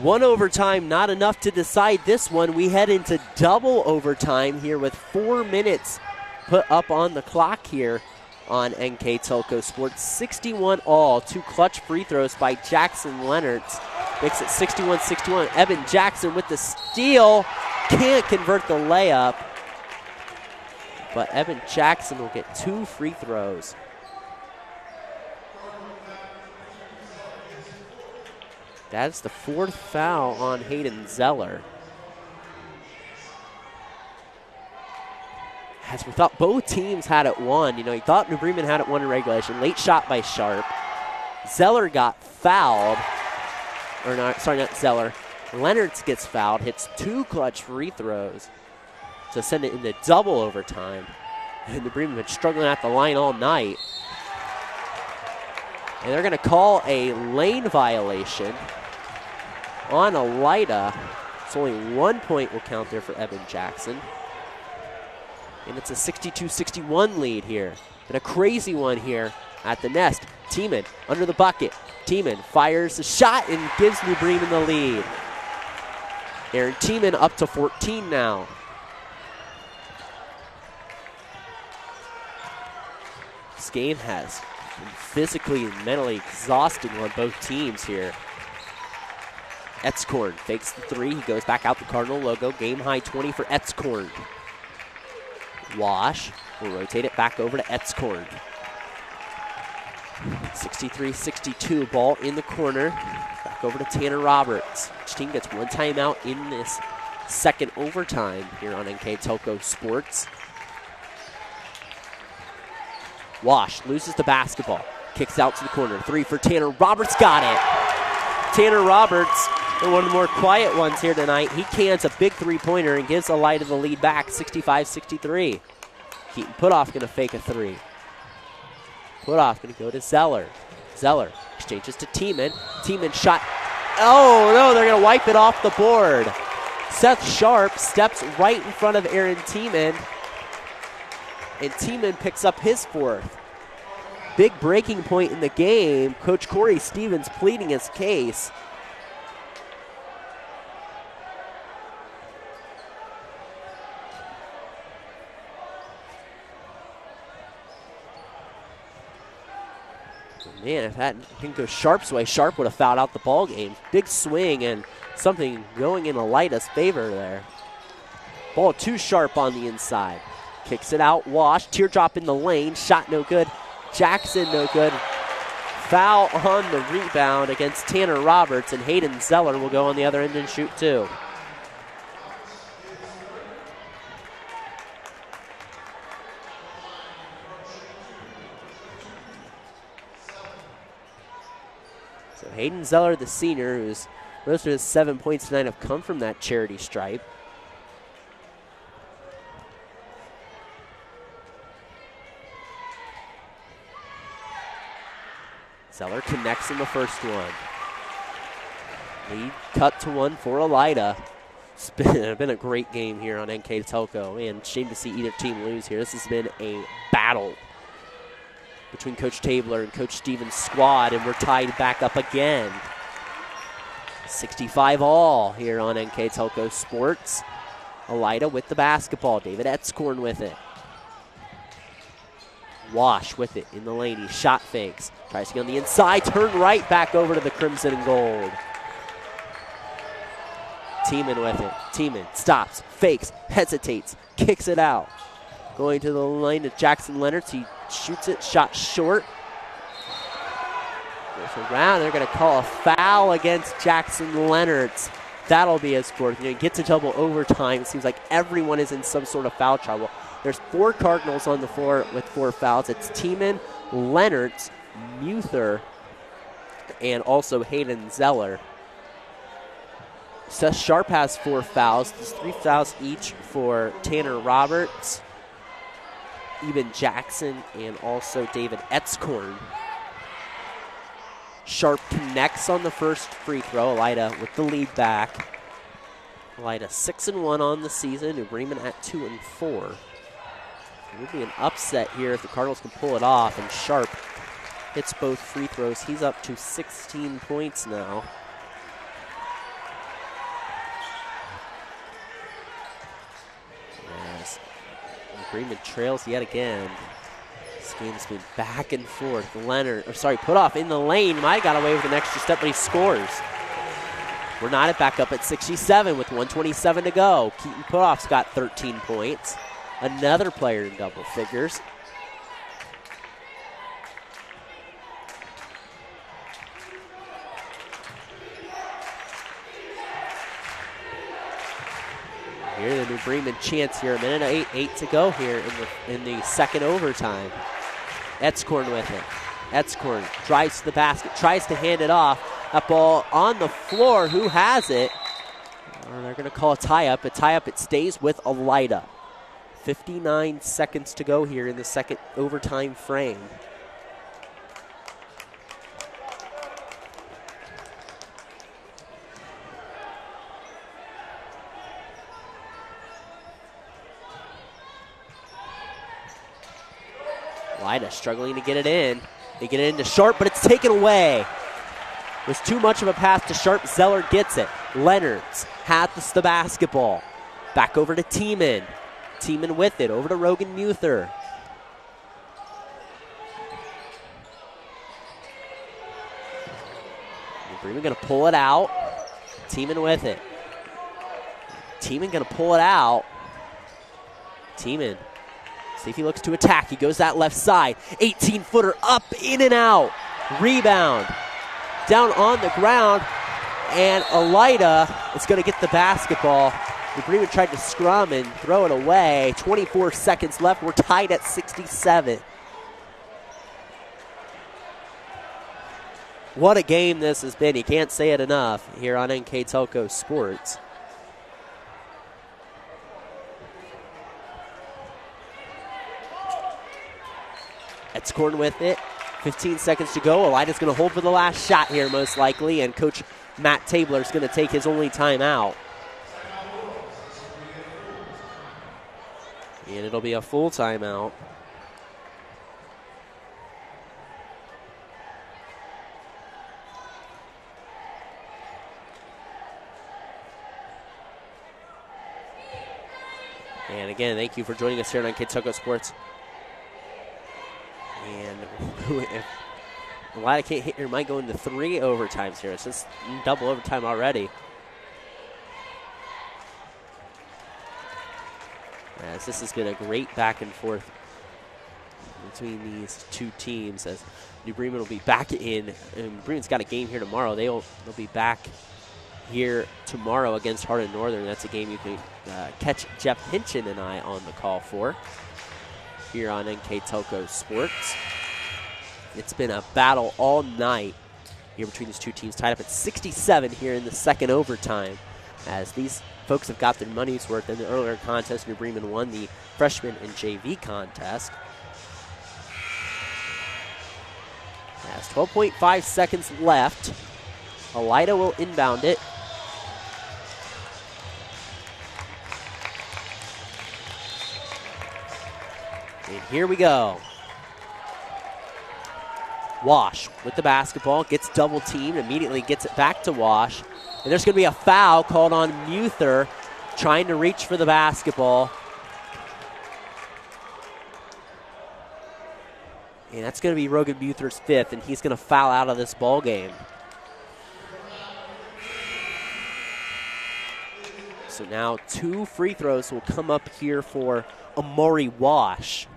One overtime, not enough to decide this one. We head into double overtime here with 4 minutes put up on the clock here on NK Telco Sports. 61 all. Two clutch free throws by Jackson Leonard's. Makes it 61-61. Evan Jackson with the steal. Can't convert the layup. But Evan Jackson will get two free throws. That's the fourth foul on Hayden Zeller. As we thought both teams had it won. You know, you thought New Bremen had it won in regulation. Late shot by Sharp. Zeller got fouled. Or not, sorry, not Zeller. Leonard's gets fouled, hits two clutch free throws to send it into double overtime. And New Bremen been struggling at the line all night. And they're going to call a lane violation on Elida. So only 1 point will count there for Evan Jackson. And it's a 62-61 lead here. And a crazy one here at the nest. Tiemann under the bucket. Tiemann fires the shot and gives New Bremen the lead. Aaron Tiemann up to 14 now. This game has been physically and mentally exhausting on both teams here. Etzkorn fakes the three. He goes back out the Cardinal logo. Game high 20 for Etzkorn. Wash will rotate it back over to Etzkorn. 63-62, ball in the corner. Back over to Tanner Roberts. Each team gets one timeout in this second overtime here on NK Telco Sports. Wash loses the basketball. Kicks out to the corner. Three for Tanner Roberts. Got it. Tanner Roberts, one of the more quiet ones here tonight. He cans a big three-pointer and gives Elida the lead back, 65-63. Keaton Putoff going to fake a three. Putoff going to go to Zeller. Zeller exchanges to Tiemann. Tiemann shot. Oh, no, they're going to wipe it off the board. Seth Sharp steps right in front of Aaron Tiemann, and Tiemann picks up his fourth. Big breaking point in the game. Coach Corey Stevens pleading his case. Man, if that didn't go Sharp's way, Sharp would have fouled out the ball game. Big swing and something going in Elida's favor there. Ball too Sharp on the inside. Kicks it out, Wash, teardrop in the lane, shot no good. Jackson no good. Foul on the rebound against Tanner Roberts, and Hayden Zeller will go on the other end and shoot too. So Hayden Zeller, the senior, who's most of his 7 points tonight have come from that charity stripe. Zeller connects in the first one. Lead cut to one for Elida. It's been a great game here on NK Telco, and shame to see either team lose here. This has been a battle between Coach Tabler and Coach Stevens' squad, and we're tied back up again. 65 all here on NK Telco Sports. Elida with the basketball. David Etzkorn with it. Wash with it in the lane. He shot fakes. Tries to get on the inside. Turn right back over to the Crimson and Gold. Tiemann with it. Tiemann stops, fakes, hesitates, kicks it out. Going to the lane to Jackson Leonards. He shoots it, shot short. Goes around. They're going to call a foul against Jackson Leonards. That'll be his fourth. You know, get to double overtime. It seems like everyone is in some sort of foul trouble. There's 4 Cardinals on the floor with 4 fouls. It's Tiemann, Leonards, Muther, and also Hayden Zeller. Seth Sharp has 4 fouls. There's 3 fouls each for Tanner Roberts, Eben Jackson, and also David Etzkorn. Sharp connects on the first free throw. Elida with the lead back. Elida 6-1 on the season, and Bremen at 2-4. It would be an upset here if the Cardinals can pull it off, and Sharp hits both free throws. He's up to 16 points now. Yes. Bremen trails yet again. This game's been back and forth. Putoff in the lane. Might have got away with an extra step, but he scores. We're not back up at 67 with 1:27 to go. Keaton Putoff's got 13 points. Another player in double figures. Here the New Bremen chance here. A minute 8 to go here in the second overtime. Etzkorn with it. Etzkorn drives to the basket, tries to hand it off. That ball on the floor. Who has it? Or they're going to call a tie-up. A tie-up, it stays with Elida. 59 seconds to go here in the second overtime frame. Elida struggling to get it in. They get it into Sharp, but it's taken away. It was too much of a pass to Sharp. Zeller gets it. Leonards has the basketball. Back over to Tiemann. Tiemann with it, over to Rogan Muther. Bremen going to pull it out. Tiemann with it. Tiemann going to pull it out. Tiemann, see if he looks to attack. He goes that left side. 18-footer up, in and out. Rebound. Down on the ground. And Elida is going to get the basketball. Bremen tried to scrum and throw it away. 24 seconds left. We're tied at 67. What a game this has been. You can't say it enough here on NK Telco Sports. Etzkorn with it. 15 seconds to go. Elida's going to hold for the last shot here, most likely, and Coach Matt Tabler is going to take his only timeout. And it'll be a full timeout. And again, thank you for joining us here on Kentucky Sports. And if Elida can't hit here, might go into 3 overtimes here. It's just double overtime already. As this has been a great back and forth between these two teams, as New Bremen will be back in. And Bremen's got a game here tomorrow. They'll be back here tomorrow against Hardin Northern. That's a game you can catch Jeff Hinchin and I on the call for here on NK Telco Sports. It's been a battle all night here between these two teams, tied up at 67 here in the second overtime, as these folks have got their money's worth. In the earlier contest, New Bremen won the freshman and JV contest. As 12.5 seconds left, Elida will inbound it. And here we go. Wash with the basketball, gets double teamed, immediately gets it back to Wash. And there's going to be a foul called on Muther, trying to reach for the basketball. And that's going to be Rogan Muther's 5th, and he's going to foul out of this ball game. So now 2 free throws will come up here for Amari Wash.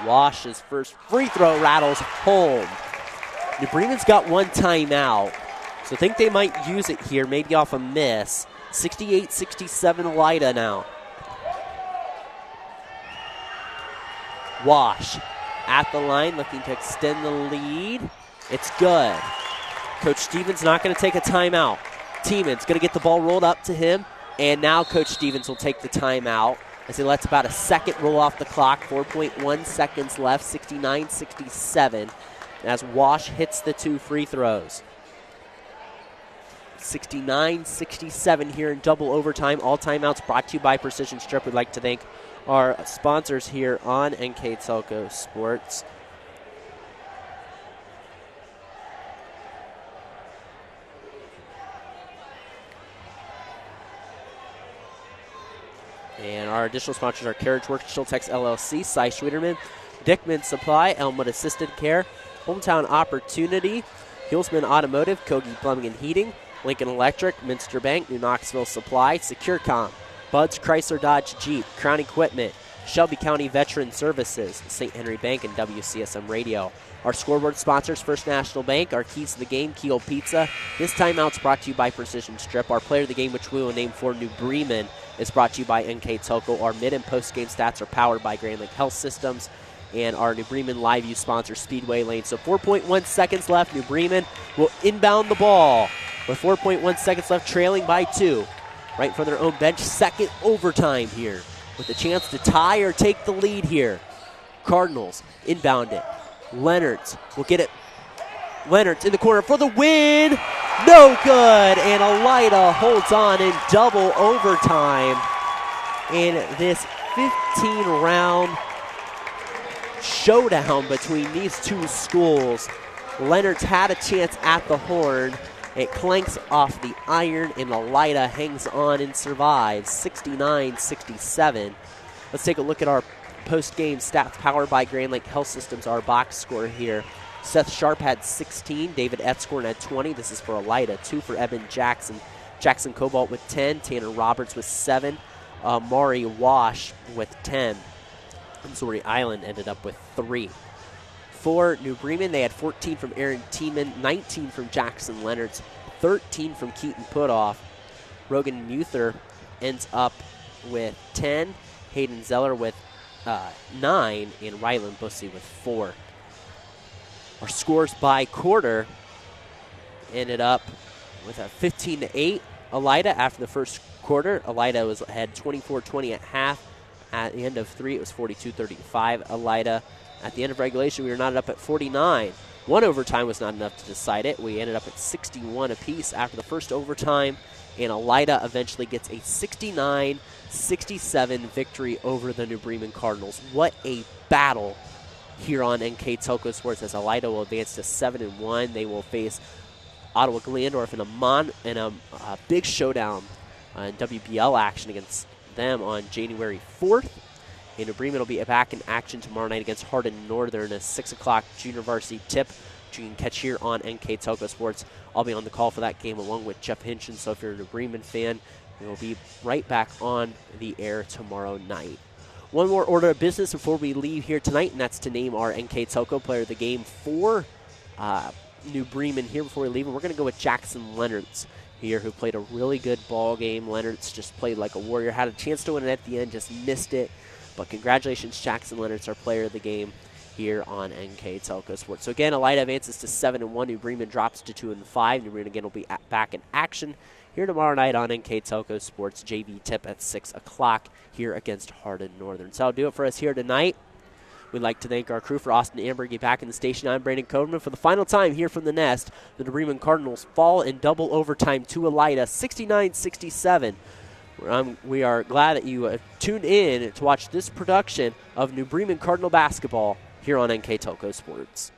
Wash's first free throw rattles home. New Bremen's got 1 timeout, so I think they might use it here, maybe off a miss. 68-67 Elida now. Wash at the line, looking to extend the lead. It's good. Coach Stevens not going to take a timeout. Tieman's going to get the ball rolled up to him, and now Coach Stevens will take the timeout as he lets about a second roll off the clock. 4.1 seconds left, 69-67, as Wash hits the 2 free throws. 69-67 here in double overtime. All timeouts brought to you by Precision Strip. We'd like to thank our sponsors here on NK Telco Sports. And our additional sponsors are Carriage Works, Schultex LLC, Cy Schwederman, Dickman Supply, Elmwood Assisted Care, Hometown Opportunity, Hillsman Automotive, Kogi Plumbing and Heating, Lincoln Electric, Minster Bank, New Knoxville Supply, SecureCom, Bud's Chrysler Dodge Jeep, Crown Equipment, Shelby County Veteran Services, St. Henry Bank, and WCSM Radio. Our scoreboard sponsors, First National Bank, our keys to the game, Keel Pizza. This timeout's brought to you by Precision Strip. Our player of the game, which we will name for New Bremen, is brought to you by NK Telco. Our mid and post-game stats are powered by Grand Lake Health Systems. And our New Bremen Live View sponsor, Speedway Lane. So 4.1 seconds left. New Bremen will inbound the ball with 4.1 seconds left, trailing by 2. Right in front of their own bench. Second overtime here with a chance to tie or take the lead here. Cardinals inbound it. Leonards will get it. Leonards in the corner for the win. No good. And Elida holds on in double overtime in this 15-round showdown between these two schools. Leonards had a chance at the horn. It clanks off the iron, and Elida hangs on and survives. 69-67. Let's take a look at our post-game stats powered by Grand Lake Health Systems, our box score here. Seth Sharp had 16. David Etzkorn had 20. This is for Elida. 2 for Evan Jackson. Jackson Cobalt with 10. Tanner Roberts with 7. Maury Wash with 10. Missouri Island ended up with 3. For New Bremen, they had 14 from Aaron Tiemann, 19 from Jackson Leonards, 13 from Keaton Putoff. Rogan Muther ends up with 10. Hayden Zeller with 9, and Rylan Bussey with 4. Our scores by quarter ended up with a 15-8 Elida after the first quarter. Elida had 24-20 at half. At the end of 3, it was 42-35 Elida. At the end of regulation, we were knotted up at 49. One overtime was not enough to decide it. We ended up at 61 apiece after the first overtime, and Elida eventually gets a 69-67 victory over the New Bremen Cardinals. What a battle here on NK Telco Sports, as Elida will advance to 7-1. They will face Ottawa Glandorf in a big showdown in WBL action against them on January 4th. And New Bremen will be back in action tomorrow night against Hardin Northern, a 6 o'clock junior varsity tip, which you can catch here on NK Telco Sports. I'll be on the call for that game along with Jeff Hinchin, so if you're a New Bremen fan, we will be right back on the air tomorrow night. One more order of business before we leave here tonight, and that's to name our NK Telco player of the game for New Bremen here before we leave. And we're going to go with Jackson Leonards here, who played a really good ball game. Leonards just played like a warrior, had a chance to win it at the end, just missed it. But congratulations, Jackson Leonards, our player of the game here on NK Telco Sports. So again, Elida advances to 7-1. New Bremen drops to 2-5. New Bremen again will be back in action here tomorrow night on NK Telco Sports. JV tip at 6 o'clock here against Hardin Northern. So that'll do it for us here tonight. We'd like to thank our crew. For Austin Ambergy back in the station, I'm Brandon Coderman. For the final time here from the Nest, the New Bremen Cardinals fall in double overtime to Elida, 69-67. We are glad that you tuned in to watch this production of New Bremen Cardinal basketball here on NK Telco Sports.